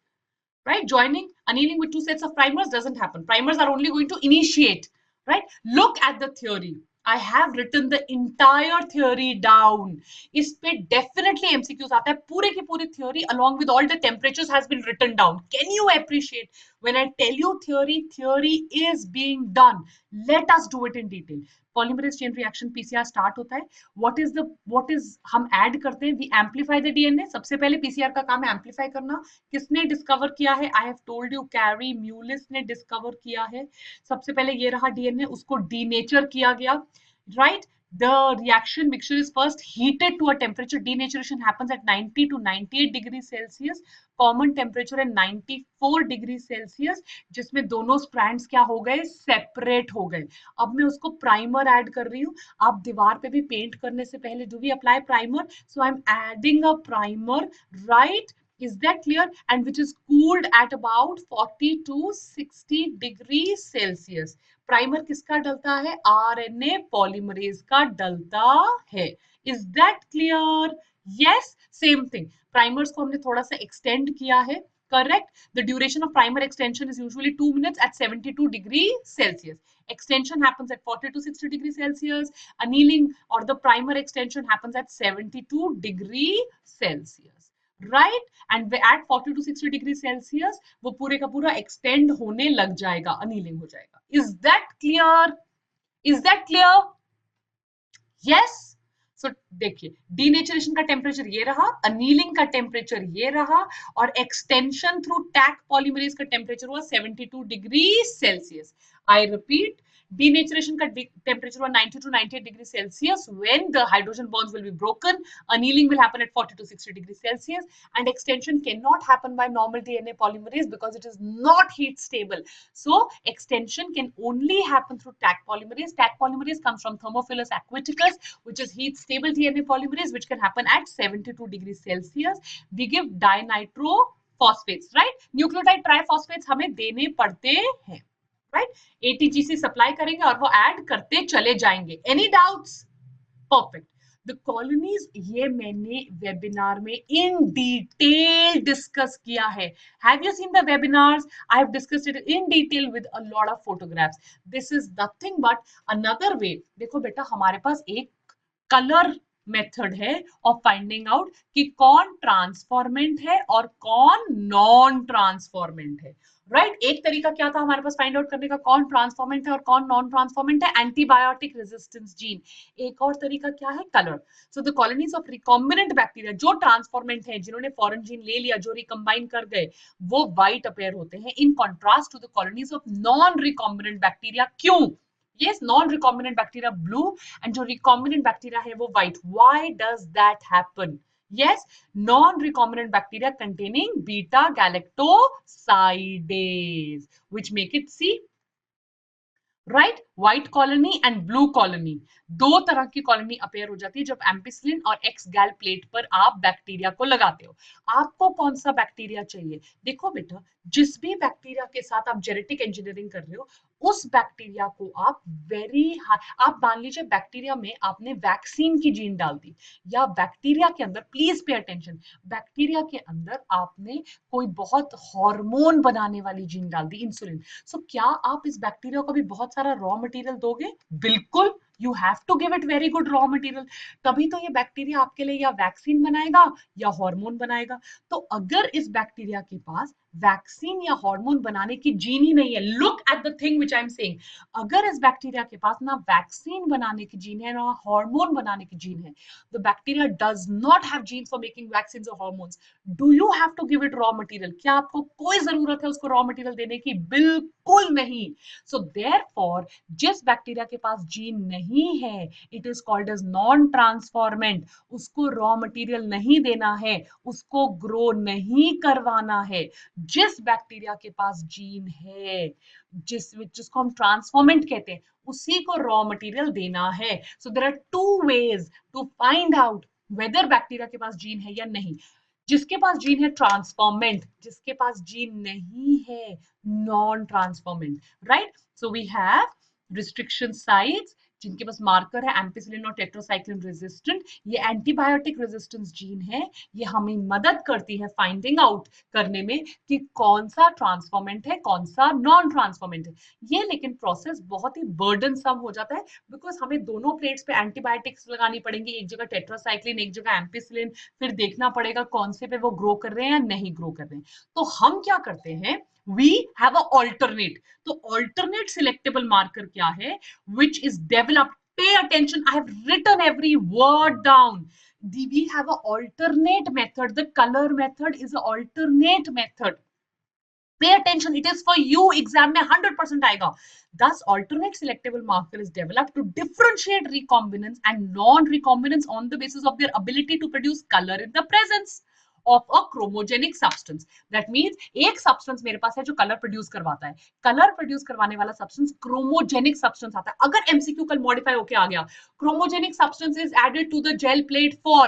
Right? Joining, annealing with two sets of primers doesn't happen. Primers are only going to initiate, right? Look at the theory. I have written the entire theory down. इस पे definitely MCQs आता है, पूरे की पूरी theory along with all the temperatures has been written down. Can you appreciate when I tell you theory, theory is being done. Let us do it in detail. Polymerase chain reaction PCR start होता है. What is हम add करते हैं? We amplify the DNA. सबसे पहले PCR का काम है amplify करना. किसने डिस्कवर किया है? I have told you, carry Mullis ने डिस्कवर किया है. सबसे पहले ये रहा डीएनए, उसको डीनेचर किया गया, right? The reaction mixture is first heated to a temperature. Denaturation happens at 90 to 98 degrees Celsius. Common temperature है 94 degrees Celsius, जिसमें दोनों strands क्या हो गए? Separate हो गए. अब मैं उसको primer add कर रही हूँ. आप दीवार पे भी पेंट करने से पहले do we apply primer? So I'm adding a primer, right? Is that clear? And which is cooled at about 40 to 60 degrees Celsius. Primer किसका डलता है? आरएनए पॉलीमरेज का डलता है. Is that clear? Yes, same thing. Primers को हमने थोड़ा सा एक्सटेंड किया है, correct? The duration of primer extension is usually 2 minutes at 72 degrees Celsius. Extension happens at 40 to 60 degrees Celsius. Annealing or the primer extension happens at 72 degrees Celsius. Right? And at 40 to 60 degrees Celsius वो पूरे का पूरा extend होने लग जाएगा, annealing हो जाएगा. Is that clear? Is that clear? Yes? So देखिए, डीनेचरेशन का टेम्परेचर ये रहा, अनीलिंग का टेम्परेचर ये रहा, और एक्सटेंशन थ्रू टैक पॉलीमरेज का टेम्परेचर हुआ 72 degree Celsius. I repeat, denaturation का temperature was 90 to 98 degrees Celsius. When the hydrogen bonds will be broken, annealing will happen at 40 to 60 degrees Celsius, and extension cannot happen by normal DNA polymerase because it is not heat stable. So extension can only happen through Taq polymerase. Taq polymerase comes from Thermophilus aquaticus, which is heat stable DNA polymerase, which can happen at 72 degrees Celsius. We give dinitrophosphates, right? Nucleotide triphosphates हमें देने पड़ते हैं, right? ATGC supply करेंगे और वो add करते चले जाएंगे. Any doubts? Perfect. The colonies, ये मैंने वेबिनार में इन डिटेल डिस्कस किया है. Have you seen the webinars? I have discussed it in detail with a lot of photographs. This is nothing but another way. देखो बेटा, हमारे पास एक colour method है ऑफ फाइंडिंग आउट कि कौन ट्रांसफॉर्मेंट है और कौन नॉन ट्रांसफॉर्मेंट है, राइट? एक तरीका क्या था हमारे पास फाइंड आउट करने का, कौन ट्रांसफॉर्मेंट है और कौन नॉन ट्रांसफॉर्मेंट है? Antibiotic resistance gene. एक और तरीका क्या है? Colour. So the colonies of recombinant bacteria जो ट्रांसफॉर्मेंट है, जिन्होंने फॉरेन जीन ले लिया, जो रिकम्बाइन कर गए, वो व्हाइट अपेयर होते हैं in contrast to the colonies of non recombinant bacteria. क्यों? Yes, non-recombinant bacteria blue and जो recombinant bacteria है वो white. Why does that happen? Yes, non-recombinant bacteria containing beta galactosidase, which make it see, right? White colony and blue colony, दो तरह की colony appear हो जाती है जब एम्पिसिलिन और एक्स गैल प्लेट पर आप बैक्टीरिया को लगाते हो. आपको कौन सा बैक्टीरिया चाहिए? देखो बेटा, जिस भी बैक्टीरिया के साथ आप जेनेटिक इंजीनियरिंग कर रहे हो, उस बैक्टीरिया को आप आप मान लीजिए बैक्टीरिया में आपने वैक्सीन की जीन डाल दी, या बैक्टीरिया के अंदर, प्लीज पे अटेंशन, बैक्टीरिया के अंदर आपने कोई बहुत हार्मोन बनाने वाली जीन डाल दी, इंसुलिन. सो क्या आप इस बैक्टीरिया को भी बहुत सारा रॉ मटेरियल दोगे? बिल्कुल. You have to give it very good raw material, तभी तो ये बैक्टीरिया आपके लिए या वैक्सीन बनाएगा या हार्मोन बनाएगा. तो अगर इस बैक्टीरिया के पास वैक्सीन या हार्मोन बनाने की जीन ही नहीं है, look at the thing which I am saying, अगर इस बैक्टीरिया के पास ना वैक्सीन बनाने की जीन है ना हार्मोन बनाने की जीन है, the bacteria does not have gene for making vaccines और hormones. Do you have to give it raw material? क्या आपको कोई जरूरत है उसको रॉ मटेरियल देने की? बिल्कुल नहीं. सो देयरफॉर जिस बैक्टीरिया के पास जीन नहीं है, it is called as non transformant. उसको रॉ मटेरियल नहीं देना है, उसको ग्रो नहीं करवाना है. जिस बैक्टीरिया के पास जीन है, जिसको हम ट्रांसफॉर्मेंट कहते हैं, उसी को रॉ मटेरियल देना है. So there are two ways to find out whether bacteria के पास जीन है या नहीं. जिसके पास जीन है ट्रांसफॉर्मेंट, जिसके पास जीन नहीं है non transformant, right? So we have restriction sites जिनके पास मार्कर है एम्पिसिलिन और टेट्रासाइक्लिन रेजिस्टेंट, ये एंटीबायोटिक रेजिस्टेंस जीन है, ये हमें मदद करती है फाइंडिंग आउट करने में कि कौन सा ट्रांसफॉर्मेंट है कौन सा नॉन ट्रांसफॉर्मेंट है। ये लेकिन प्रोसेस बहुत ही बर्डनसम हो जाता है बिकॉज हमें दोनों प्लेट्स पे एंटीबायोटिक्स लगानी पड़ेंगी, एक जगह टेट्रासाइक्लिन एक जगह एम्पिसिलिन, फिर देखना पड़ेगा कौन से पे वो ग्रो कर रहे हैं या नहीं ग्रो कर रहे हैं। तो हम क्या करते हैं, वी हैव अ ऑल्टरनेट। तो ऑल्टरनेट सिलेक्टेबल मार्कर क्या है, which is developed, pay attention, I have written every word down. We have an alternate method, the color method is an alternate method. Pay attention, it is for you, exam में 100% आएगा. Thus alternate selectable marker is developed to differentiate recombinants and non-recombinants on the basis of their ability to produce color in the presence of a chromogenic substance. That means एक substance मेरे पास है जो color produce करवाता है, color produce करवाने वाला substance chromogenic substance आता है. अगर MCQ कल modify होके आ गया, chromogenic substance is added to the gel plate for,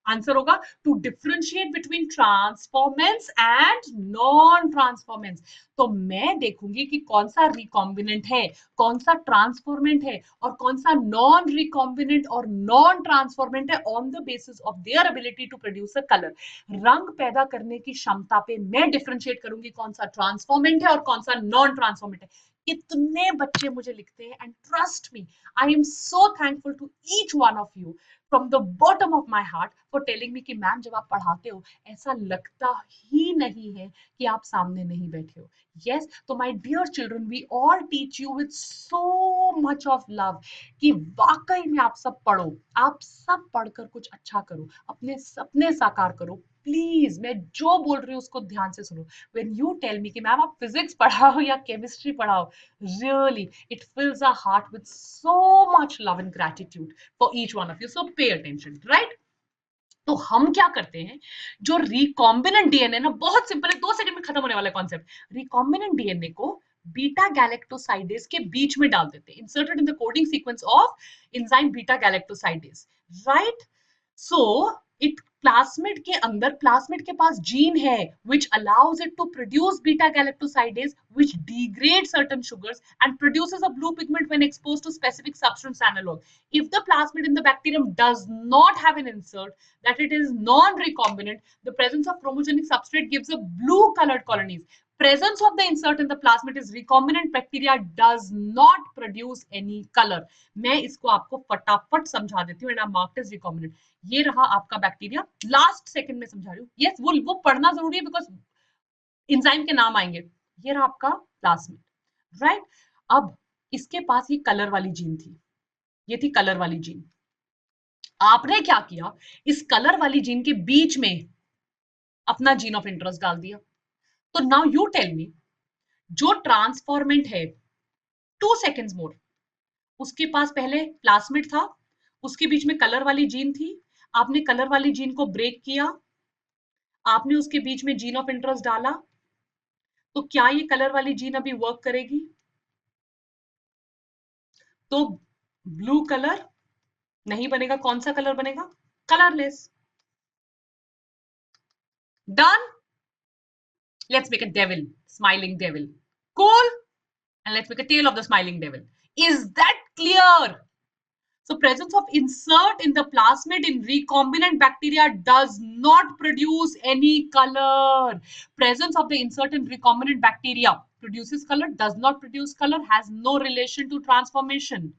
answer होगा to differentiate between transformants and non transformants. तो मैं देखूंगी कि कौन सा रिकॉम्बिनेंट है, कौन सा ट्रांसफॉर्मेंट है और कौन सा नॉन रिकॉम्बिनेंट और नॉन ट्रांसफॉर्मेंट है on the basis of their ability to produce a colour. रंग पैदा करने की क्षमता पे मैं डिफरेंशिएट करूंगी कौन सा ट्रांसफॉर्मेंट है और कौन सा नॉन ट्रांसफॉर्मेंट है. कितने बच्चे मुझे लिखते हैं and trust me, I am so thankful to each one of you from the bottom of my heart for telling me कि मैम जब आप पढ़ाते हो ऐसा लगता ही नहीं है कि आप सामने नहीं बैठे हो. Yes, तो my dear children, we all teach you with so much of love कि वाकई में आप सब पढ़ो, आप सब पढ़कर कुछ अच्छा करो, अपने सपने साकार करो. प्लीज मैं जो बोल रही हूँ उसको ध्यान से सुनो. When you tell me कि मैम आप फिजिक्स पढ़ाओ या केमिस्ट्री पढ़ाओ, really it fills our heart with so much love and gratitude for each one of you. So pay attention, right? तो हम क्या करते हैं, जो रिकॉम्बिनेंट डीएनए ना, बहुत सिंपल है, 2 सेकंड में खत्म होने वाला कॉन्सेप्ट. रिकॉम्बिनेंट डीएनए को बीटा गैलेक्टोसाइडेज के बीच में डाल देते हैं, inserted in the coding sequence of enzyme beta galactosidase, right? So it plasmid के अंदर, प्लास्मिड के पास जीन है which allows it to produce beta galactosidase which degrades certain sugars and produces a blue pigment when exposed to specific substance analog. If the plasmid in the bacterium does not have an insert, that it is non-recombinant, the presence of chromogenic substrate gives a blue colored colonies. Presence of the insert in the plasmid is recombinant bacteria does not produce any color. मैं इसको आपको फटाफट समझा देती हूँ and I'm marked as recombinant. ये रहा आपका बैक्टीरिया, लास्ट सेकंड में समझा रही हूँ. यस, वो पढ़ना जरूरी है बिकॉज एंजाइम के नाम आएंगे. ये रहा आपका प्लास्मिड, राइट? अब इसके पास ये कलर वाली जीन थी, ये थी कलर वाली जीन. आपने क्या किया, इस कलर वाली जीन के बीच में अपना जीन ऑफ इंटरेस्ट डाल दिया. तो नाउ यू टेल मी, जो ट्रांसफॉर्मेंट है 2 सेकेंड्स मोर, उसके पास पहले प्लास्मिड था, उसके बीच में कलर वाली जीन थी, आपने कलर वाली जीन को ब्रेक किया, आपने उसके बीच में जीन ऑफ इंटरेस्ट डाला, तो क्या ये कलर वाली जीन अभी वर्क करेगी? तो ब्लू कलर नहीं बनेगा, कौन सा कलर बनेगा? Colourless. Done. Let's make a devil, smiling devil. Cool. And let's make a tail of the smiling devil. Is that clear? So presence of insert in the plasmid in recombinant bacteria does not produce any color. Presence of the insert in recombinant bacteria produces color, does not produce color, has no relation to transformation.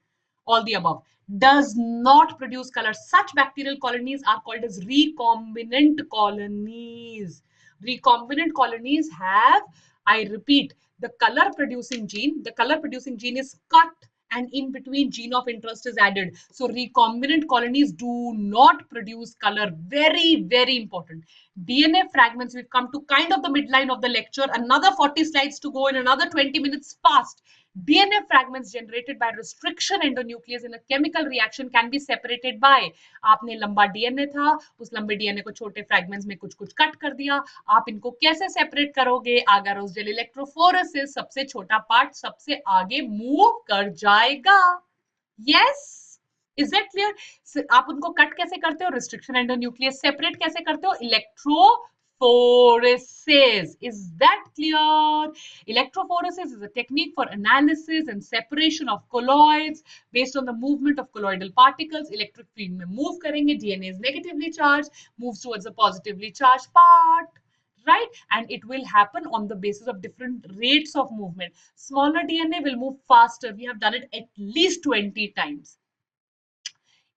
All the above. Does not produce color. Such bacterial colonies are called as recombinant colonies. Recombinant colonies have, I repeat, the color producing gene. The color producing gene is cut and in between gene of interest is added. So recombinant colonies do not produce color. Very, very important. DNA fragments, we've come to kind of the midline of the lecture. Another 40 slides to go in another 20 minutes fast. DNA fragments generated by restriction endonuclease in a chemical reaction can be separated by, आपने लंबा DNA था, उस लंबे DNA को छोटे fragments में कुछ कुछ कट कर दिया. आप इनको कैसे सेपरेट करोगे? अगारोस इलेक्ट्रोफोरेसिस, सबसे छोटा पार्ट सबसे आगे मूव कर जाएगा. Yes, is that clear? आप उनको कट कैसे करते हो? Restriction endonuclease. सेपरेट कैसे करते हो? Electrophoresis. Is that clear? Electrophoresis is a technique for analysis and separation of colloids based on the movement of colloidal particles. Electric field में move करेंगे, DNA is negatively charged, moves towards a positively charged part, right? And it will happen on the basis of different rates of movement. Smaller DNA will move faster. We have done it at least 20 times.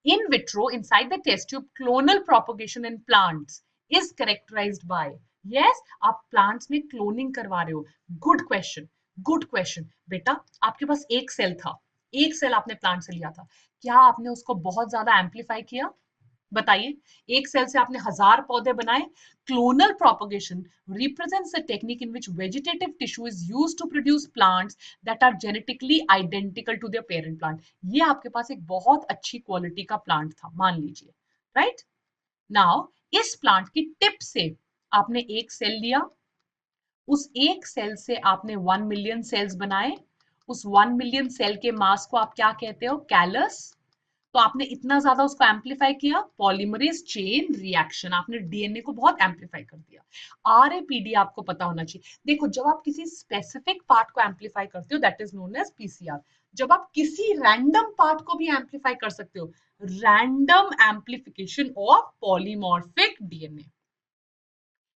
In vitro, inside the test tube, clonal propagation in plants is characterized by, yes, आप plants में cloning करवा रहे हो. Good question, good question. बेटा, आपके पास एक cell था, एक सेल आपने प्लांट से लिया था, क्या आपने उसको बहुत ज्यादा एम्पलीफाई किया? बताइए, एक सेल से आपने 1000 पौधे बनाए. Clonal propagation represents the technique in which vegetative tissue is used to produce plants that are genetically identical to their parent plant. ये आपके पास एक बहुत अच्छी क्वालिटी का प्लांट था, मान लीजिए, राइट? नाउ इस प्लांट की टिप से आपने एक सेल लिया, उस एक सेल से आपने 1 मिलियन सेल्स बनाए. उस 1 मिलियन सेल के मास को आप क्या कहते हो? कैलस. तो आपने इतना ज्यादा उसको एम्पलीफाई किया, पॉलीमरेज चेन रिएक्शन, आपने डीएनए को बहुत एम्पलीफाई कर दिया. आरएपीडी आपको पता होना चाहिए. देखो, जब आप किसी स्पेसिफिक पार्ट को एम्पलीफाई करते हो, that is known as PCR. जब आप किसी रैंडम पार्ट को भी एम्पलीफाई कर सकते हो, random amplification of polymorphic DNA.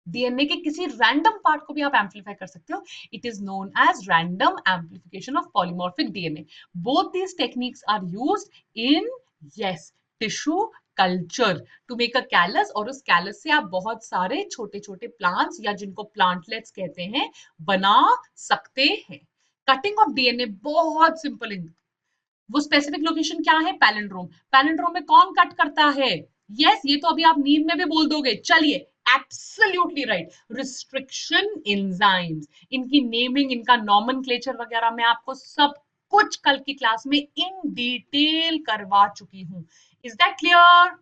DNA के किसी रैंडम पार्ट को भी आप एम्पलीफाई कर सकते हो. It is known as random amplification of polymorphic DNA. Both these techniques are used in, yes, tissue culture to make a callus. और उस कैलस से आप बहुत सारे छोटे छोटे प्लांट्स, या जिनको प्लांटलेट्स कहते हैं, बना सकते हैं. कटिंग ऑफ डीएनए बहुत सिंपल है. वो स्पेसिफिक लोकेशन क्या है? पैलिंड्रोम. पैलिंड्रोम में कौन कट करता है? यस, ये तो अभी आप नींद में भी बोल दोगे. चलिए, एब्सोल्युटली राइट, रिस्ट्रिक्शन एंजाइम्स. इनकी नेमिंग, इनका नॉमेनक्लेचर वगैरह मैं आपको सब कुछ कल की क्लास में इन डिटेल करवा चुकी हूं. Is that clear?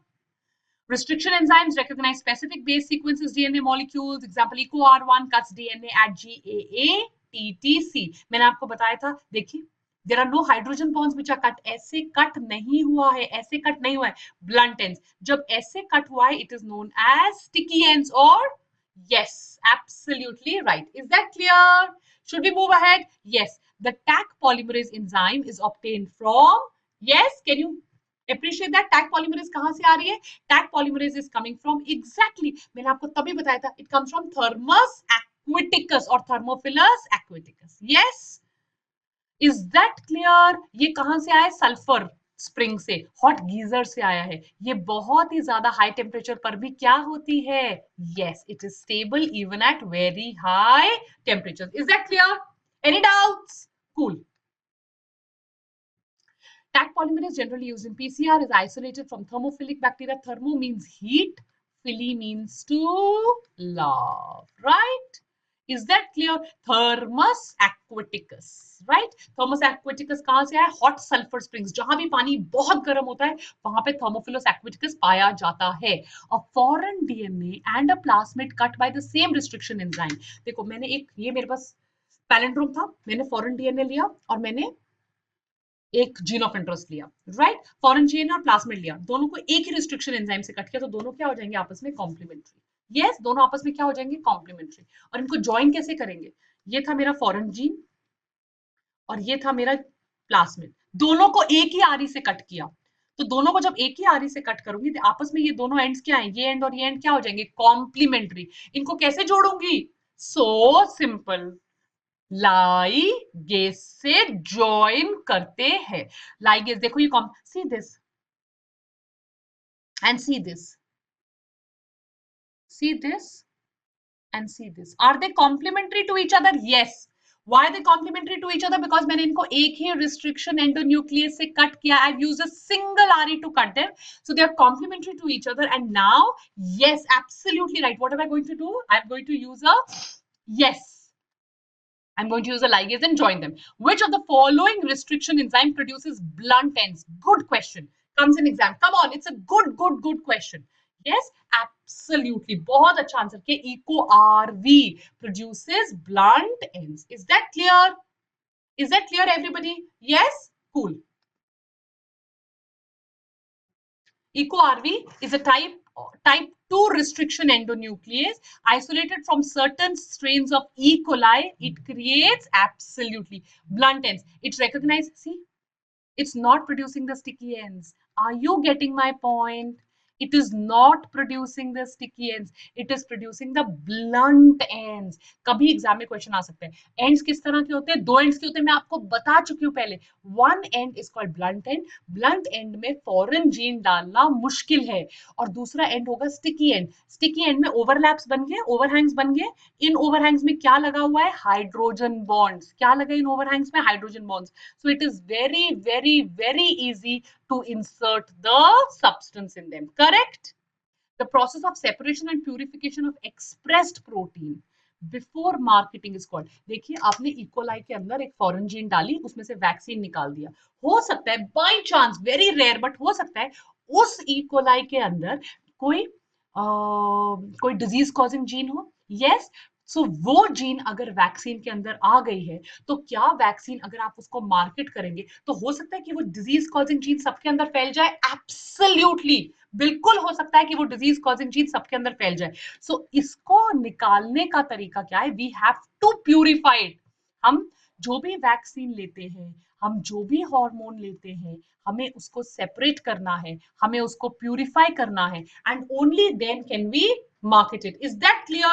Restriction enzymes recognize specific base sequences DNA molecules. Example, EcoR1 cuts DNA at GAA-TTC. मैंने आपको बताया था, देखिए, there are no hydrogen bonds which are cut. ऐसे कट नहीं हुआ है, ऐसे कट नहीं हुआ है. Blunt ends. जब ऐसे कट हुआ है, it is known as sticky ends or, yes, absolutely right. Is that clear? Should we move ahead? Yes. The Taq polymerase enzyme is obtained from, yes, can you appreciate that? Taq polymerase कहां से आ रही है? Taq polymerase is coming from, exactly, मैंने आपको तभी बताया था, it comes from Thermus aquaticus or Thermophilus aquaticus. Yes, is that clear? ये कहां से आया? सल्फर स्प्रिंग से, हॉट गीजर से आया है. ये बहुत ही ज्यादा हाई टेम्परेचर पर भी क्या होती है? Yes, it is stable even at very high temperature. Is that clear? Any doubts? Cool. Taq polymerase generally used in PCR is isolated from thermophilic bacteria. Thermo means heat, phili means to love, right? Is that clear? Thermus aquaticus, right? Thermus aquaticus कहाँ से आया? Hot sulfur springs. जहां भी पानी बहुत गर्म होता है, वहां पे Thermophilus aquaticus पाया जाता है. A foreign DNA and a plasmid cut by the same restriction enzyme. देखो, मैंने एक, ये मेरे पास पैलेंड्रोम था, मैंने फॉरेन डीएनए लिया और मैंने एक जीन ऑफ इंटरेस्ट लिया, राइट? फॉरेन जीन और प्लाज्मिड लिया, दोनों को एक ही रिस्ट्रिक्शन एंजाइम से कट किया, तो दोनों क्या हो जाएंगे? आपस में कॉम्प्लीमेंट्री. यस, दोनों आपस में क्या हो जाएंगे? कॉम्प्लीमेंट्री. और इनको ज्वाइन कैसे करेंगे? ये था मेरा फॉरेन जीन और ये था मेरा प्लाज्मिड. दोनों को एक ही आरी से कट किया, तो दोनों को जब एक ही आरी से कट करूंगी, तो आपस में ये दोनों एंड्स क्या है? ये एंड और ये एंड क्या हो जाएंगे? कॉम्प्लीमेंट्री. इनको कैसे जोड़ूंगी? सो सिंपल, लाइगेज से ज्वाइन करते हैं. लाइगेज, देखो, ये see this and see this, see this and see this. Are they complementary to each other? Yes. Why are they complementary to each other? Because मैंने इनको एक ही restriction endonuclease से cut किया. I've used a single RE to cut them. So they are complementary to each other. And now, yes, absolutely right. What am I going to do? I'm going to use a, yes, I'm going to use a ligase and join them. Which of the following restriction enzyme produces blunt ends? Good question. Comes in exam. Come on, it's a good question. Yes, absolutely. बहुत अच्छा answer किया. EcoRV produces blunt ends. Is that clear? Is that clear, everybody? Yes? Cool. EcoRV is a type 2 restriction endonuclease isolated from certain strains of E. coli. It creates absolutely blunt ends. It recognizes, see, it's not producing the sticky ends. Are you getting my point? It is not producing the sticky ends. It is producing the blunt ends. कभी exam में question आ सकते हैं ends किस तरह के होते हैं दो एंड्स के होते हैं मैं आपको बता चुकी हूँ पहले one and is called blunt and में फॉरेन जीन डालना मुश्किल है और दूसरा एंड होगा स्टिकी एंड में ओवरलैप्स बन गए ओवरहैंग्स बन गए इन ओवरहैंग्स में क्या लगा हुआ है हाइड्रोजन बॉन्ड्स क्या लगा इन ओवरहैंग्स में hydrogen bonds so it is very easy to insert the substance in them correct the process of separation and purification of expressed protein before marketing is called देखिए आपने इकोलाई के अंदर एक foreign gene डाली उसमें से vaccine निकाल दिया हो सकता है by chance very rare but हो सकता है उस इकोलाई के अंदर कोई कोई डिजीज कॉजिंग जीन हो यस सो वो जीन अगर वैक्सीन के अंदर आ गई है तो क्या वैक्सीन अगर आप उसको मार्केट करेंगे तो हो सकता है कि वो डिजीज कॉजिंग जीन सबके अंदर फैल जाए एब्सोल्युटली बिल्कुल हो सकता है कि वो डिजीज कॉजिंग जीन सबके अंदर फैल जाए सो इसको निकालने का तरीका क्या है वी हैव टू प्यूरिफाइड हम जो भी वैक्सीन लेते हैं हम जो भी हार्मोन लेते हैं हमें उसको सेपरेट करना है हमें उसको प्यूरिफाई करना है and only then can we market it is that clear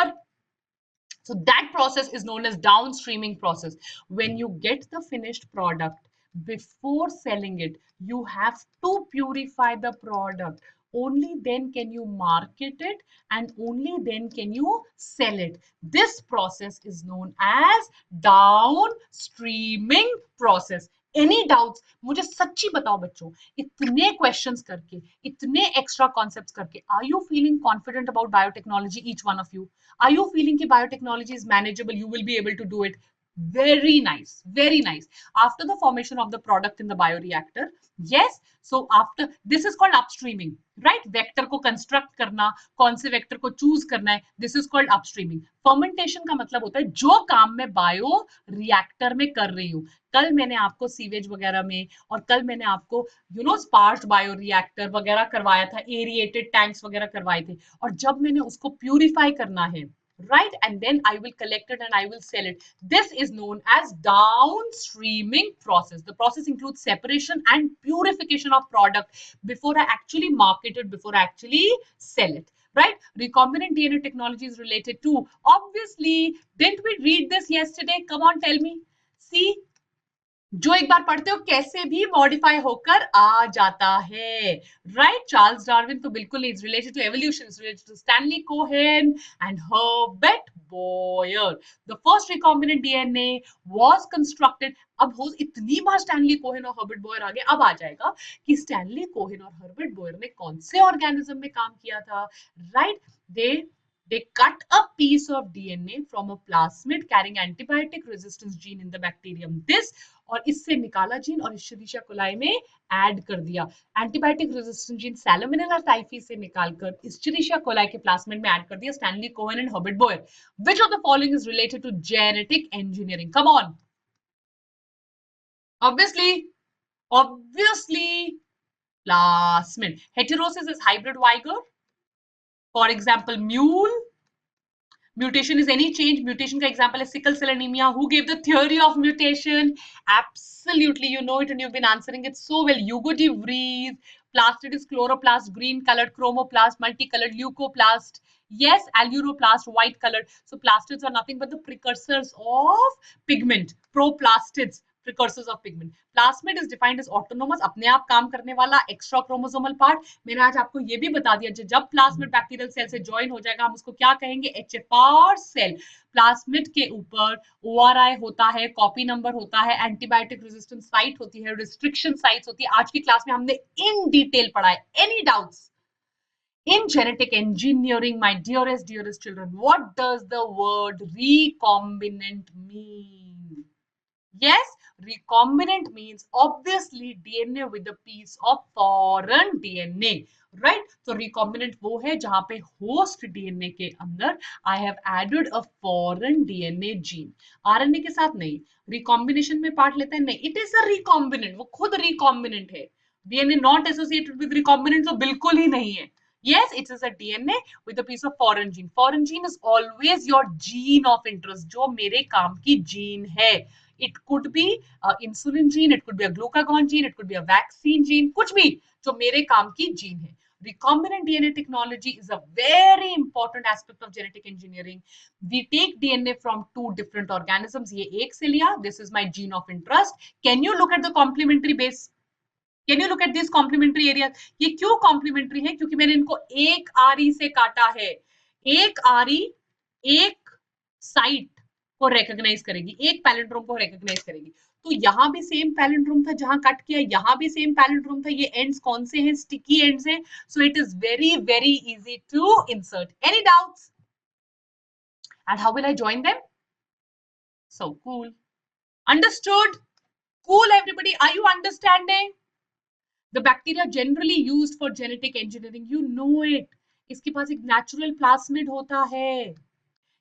so that process is known as downstreaming process. When you get the finished product, before selling it, you have to purify the product. Only then can you market it and only then can you sell it. This process is known as downstreaming process. Any doubts मुझे सच्ची बताओ बच्चों इतने questions करके इतने extra concepts करके are you feeling confident about biotechnology each one of you are you feeling ki biotechnology is manageable you will be able to do it very nice after the formation of the product in the bioreactor yes so after this is called upstreaming right vector को construct करना कौन से vector को choose करना है this is called upstreaming fermentation का मतलब होता है जो काम मैं बायो रिएक्टर में कर रही हूँ कल मैंने आपको सीवेज वगैरह में और कल मैंने आपको यू नो स्पार्स्ड बायो रिएक्टर वगैरह करवाया था एरिएटेड टैंक्स वगैरह करवाए थे और जब मैंने उसको प्यूरिफाई करना है right and then I will collect it and I will sell it this is known as downstreaming process the process includes separation and purification of product before I actually market it before I actually sell it right recombinant DNA technology is related to obviously didn't we read this yesterday come on tell me see जो एक बार पढ़ते हो कैसे भी modify होकर आ जाता है right Charles Darwin तो बिल्कुल is related to evolution is related to Stanley Cohen and Herbert Boyer the first recombinant DNA was constructed अब हो इतनी बार स्टैनली कोहेन और हर्बर्ट बॉयर आगे अब आ जाएगा कि स्टैनली कोहेन और हर्बर्ट बॉयर ने कौन से ऑर्गेनिज्म में काम किया था right they cut a piece of DNA from a plasmid carrying antibiotic resistance gene in the bacterium this और इससे निकाला जीन और इश्चेरिशिया कोलाई में ऐड कर दिया antibiotic resistant gene Salmonella typhi से निकालकर इश्चेरिशिया कोलाई के प्लाज्मिड में ऐड कर दिया Stanley Cohen and Herbert Boyer which of the following is related to genetic engineering come on obviously plasmid heterosis is hybrid vigor for example mule mutation is any change mutation ka example is sickle cell anemia who gave the theory of mutation absolutely you know it and you've been answering it so well Hugo de Vries plastid is chloroplast green colored chromoplast multicolored leucoplast yes alluroplast white colored so plastids are nothing but the precursors of pigment proplastids precursors of pigment plasmid is defined as autonomous अपने आप काम करने वाला extra chromosomal part मैंने आज आपको ये भी बता दिया जब प्लाज्मिड बैक्टीरियल सेल से ज्वाइन हो जाएगा हम उसको क्या कहेंगे एचएफआर सेल प्लाज्मिड के ऊपर ओआरआई होता है कॉपी नंबर होता है एंटीबायोटिक रेजिस्टेंट साइट होती है रिस्ट्रिक्शन साइट्स होती है आज की क्लास में हमने इन डिटेल पढ़ा है any doubts in genetic engineering my dearest children what does the word recombinant mean yes recombinant means obviously DNA with a piece of foreign DNA right so recombinant वो है जहां पे host DNA के अंदर I have added a foreign DNA gene RNA के साथ नहीं recombination में पार्ट लेता है नहीं it is a recombinant वो खुद recombinant है DNA not associated with recombinant, तो बिल्कुल ही नहीं है. Yes, it is a DNA with a piece of foreign gene. Foreign gene is always your gene of interest, जो मेरे काम की gene है. It could be insulin gene, it could be a glucagon gene, it could be a vaccine gene, कुछ भी जो मेरे काम की gene है. Recombinant DNA technology is a very important aspect of genetic engineering. We take DNA from two different organisms. ये एक से लिया. This is my gene of interest. Can you look at the complementary base? Can you look at these complementary areas? ये क्यों complementary है? क्योंकि मैंने इनको एक आरी से काटा है. एक आरी एक साइट को recognize करेगी, एक पैलिंड्रोम को recognize करेगी. तो यहाँ भी सेम पैलिंड्रोम था जहां कट किया, यहाँ भी सेम पैलिंड्रोम था. ये एंड्स कौन से हैं? स्टिकी एंड्स हैं. So it is very very easy to insert. Any doubts? And how will I join them? So cool. Understood? Cool, everybody. Are you understanding? The bacteria generally used for genetic engineering, you know it. इसके पास एक natural plasmid होता है.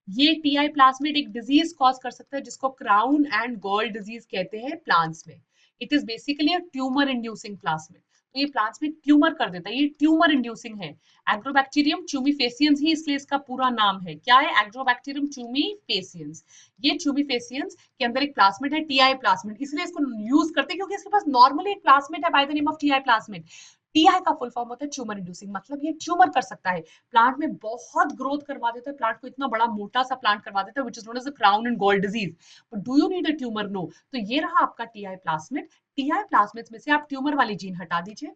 ये TI plasmid एक disease cause कर सकता है जिसको crown and gall disease कहते हैं plants में. It is basically a tumor inducing plasmid. तो ये प्लांट्स में ट्यूमर कर देता है. ये ट्यूमर इंड्यूसिंग है. एग्रोबैक्टीरियम ट्यूमीफेसियंस ही इसलिए इसका पूरा नाम है. क्या है? Agrobacterium tumefaciens. ये ट्यूमीफेसियंस के अंदर एक प्लास्मिड है, टीआई प्लास्मिड. इसलिए इसको यूज करते हैं क्योंकि इसके पास नॉर्मली एक प्लास्मिड है by the name of TI plasmid. TI का फुल फॉर्म होता है ट्यूमर इंड्यूसिंग. मतलब ये ट्यूमर कर सकता है, प्लांट में बहुत ग्रोथ करवा देता है, प्लांट को इतना बड़ा मोटा सा प्लांट करवा देता है, which is known as the crown and gall disease. But do you need a tumour? No. तो ये रहा आपका टीआई प्लास्मिड. टीआई प्लास्मिड्स में से आप ट्यूमर वाली जीन हटा दीजिए,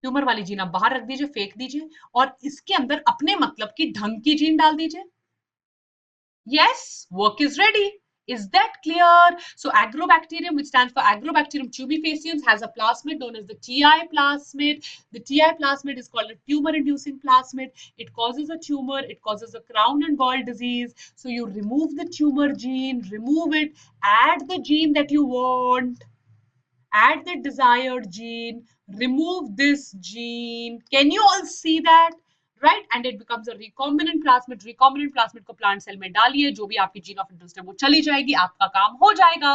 ट्यूमर वाली जीन आप बाहर रख दीजिए, फेंक दीजिए, और इसके अंदर अपने मतलब की ढंग की जीन डाल दीजिए. Yes, work is ready. Is that clear? So Agrobacterium, which stands for Agrobacterium tumefaciens, has a plasmid known as the TI plasmid. The TI plasmid is called a tumor-inducing plasmid. It causes a tumor. It causes a crown and gall disease. So you remove the tumor gene, remove it, add the gene that you want, add the desired gene, remove this gene. Can you all see that? Right? And it becomes a recombinant plasmid. Recombinant plasmid को plant cell में डालिए, जो भी आपकी gene of interest है वो चली जाएगी, आपका काम हो जाएगा.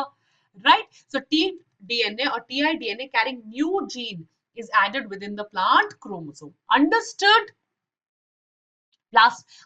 Right? So tDNA or tIDNA carrying new gene is added within the plant chromosome. Understood?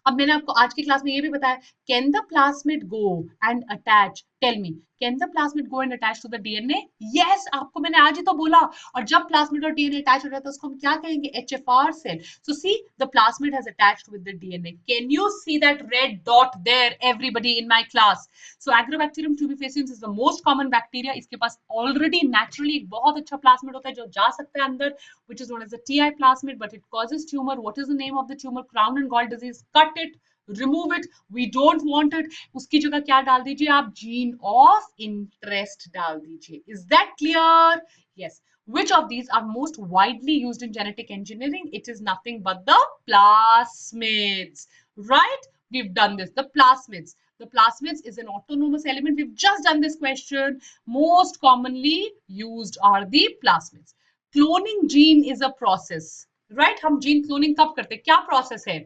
अब मैंने आपको आज की क्लास में ये भी बताया, can the plasmid go and attach? Tell me, can the plasmid go and attach to the DNA? Yes, आपको मैंने आज ही तो बोला. और जब प्लास्मिड और डीएनए अटैच हो जाता है उसको हम क्या कहेंगे? HFR cell. So see, the plasmid has attached with the DNA. Can you see that red dot there everybody in my class? So Agrobacterium tumefaciens is the most common bacteria. इसके पास already naturally एक बहुत अच्छा plasmid होता है जो जा सकता है अंदर, which is known as the TI plasmid, but it causes tumor. What is the name of the tumor? Crown and gall disease. Cut it, remove it. We don't want it. उसकी जगह क्या डाल दीजिए आप? Gene of interest डाल दीजिए. Is that clear? Yes. Which of these are most widely used in genetic engineering? It is nothing but the plasmids. Right? We've done this. The plasmids. The plasmids is an autonomous element. We've just done this question. Most commonly used are the plasmids. Cloning gene is a process, right? हम gene cloning कब करते हैं? क्या process है?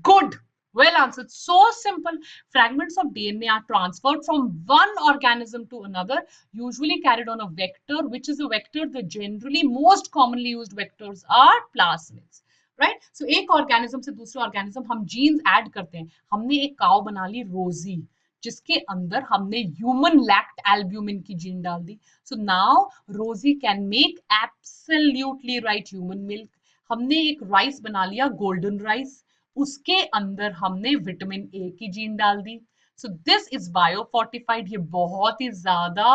Good. Well answered. So simple. Fragments of DNA are transferred from one organism to another, usually carried on a vector. Which is a vector? The generally most commonly used vectors are plasmids. Right? So एक organism से दूसरे organism हम genes add करते हैं. हमने एक cow बना ली रोजी, जिसके अंदर हमने ह्यूमन लैक्ट एल्ब्यूमिन की जीन डाल दी. सो नाउ रोजी can make absolutely right human milk. हमने एक राइस बना लिया गोल्डन राइस, उसके अंदर हमने विटामिन ए की जीन डाल दी. So this is biofortified. ये बहुत ही ज्यादा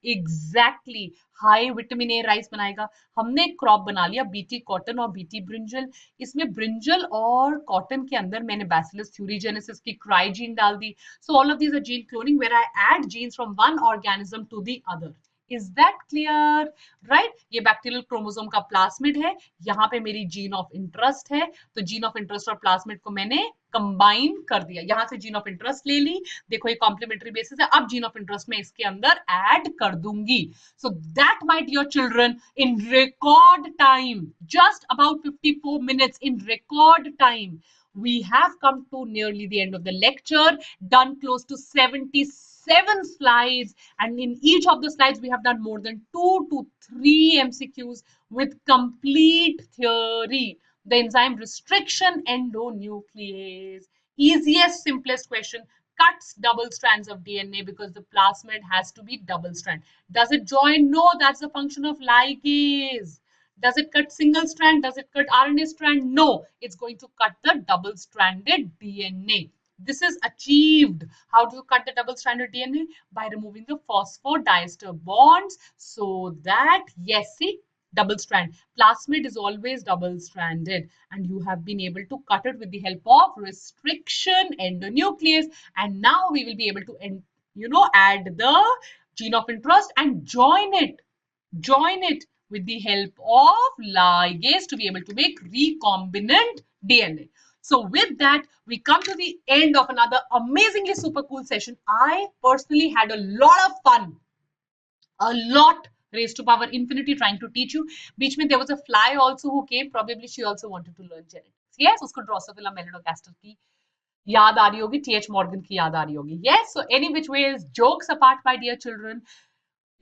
exactly high vitamin A rice बनाएगा. हमने एक क्रॉप बना लिया बीटी कॉटन और बीटी ब्रिंजल. इसमें ब्रिंजल और कॉटन के अंदर मैंने बैसिलस थ्यूरीजेनेसिस की क्राई जीन डाल दी. So all of these are gene cloning where I add genes from one organism to the other. Is that clear? Right? ये बैक्टीरियल क्रोमोसोम का प्लास्मिड है, यहाँ पे मेरी जीन ऑफ इंटरेस्ट है. तो जीन ऑफ इंटरेस्ट और प्लास्मिड को मैंने कंबाइन कर दिया. यहाँ से जीन ऑफ इंटरेस्ट ले ली. देखो ये कॉम्प्लीमेंट्री बेसिस है. अब जीन ऑफ इंटरेस्ट में इसके अंदर ऐड कर दूंगी. So that my dear children, in record time, just about 54 minutes, in record time, we have come to nearly the end of the lecture, done close to 76 7 slides, and in each of the slides we have done more than 2 to 3 MCQs with complete theory. The enzyme restriction endonuclease. Easiest, simplest question. Cuts double strands of DNA because the plasmid has to be double strand. Does it join? No, that's a function of ligase. Does it cut single strand? Does it cut RNA strand? No, it's going to cut the double stranded DNA. This is achieved. How do you cut the double stranded DNA? By removing the phosphodiester bonds so that, yes, see, double strand. Plasmid is always double stranded, and you have been able to cut it with the help of restriction endonuclease. And now we will be able to, add the gene of interest and join it with the help of ligase to be able to make recombinant DNA. So with that, we come to the end of another amazingly super cool session. I personally had a lot of fun, a lot, raised to power infinity, trying to teach you. Beach mein there was a fly also who came. Probably she also wanted to learn genetics. Yes, usko Drosophila melanogaster की याद आ रही होगी, TH Morgan की याद आ रही होगी. Yes, so any which ways, jokes apart, my dear children,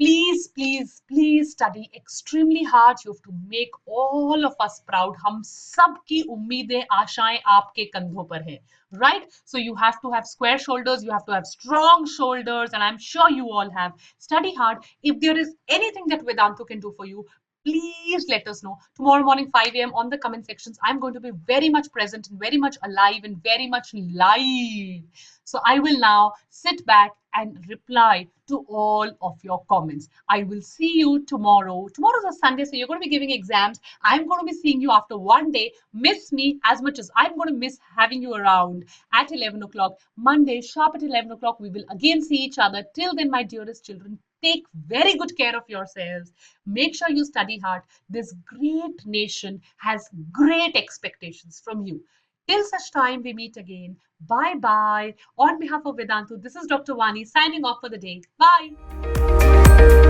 please, please, please study extremely hard. You have to make all of us proud. हम सब की उम्मीदें आशाएं आपके कंधों पर हैं, right? So you have to have square shoulders, you have to have strong shoulders, and I'm sure you all have. Study hard. If there is anything that Vedantu can do for you, please let us know. Tomorrow morning 5 a.m. on the comment sections, I'm going to be very much present and very much alive and very much live. So I will now sit back and reply to all of your comments. I will see you tomorrow. Tomorrow's a Sunday, so you're going to be giving exams. I'm going to be seeing you after one day. Miss me as much as I'm going to miss having you around at 11 o'clock. Monday, sharp at 11 o'clock, we will again see each other. Till then, my dearest children, take very good care of yourselves. Make sure you study hard. This great nation has great expectations from you. Till such time we meet again. Bye bye. On behalf of Vedantu, this is Dr. Vani signing off for the day. Bye.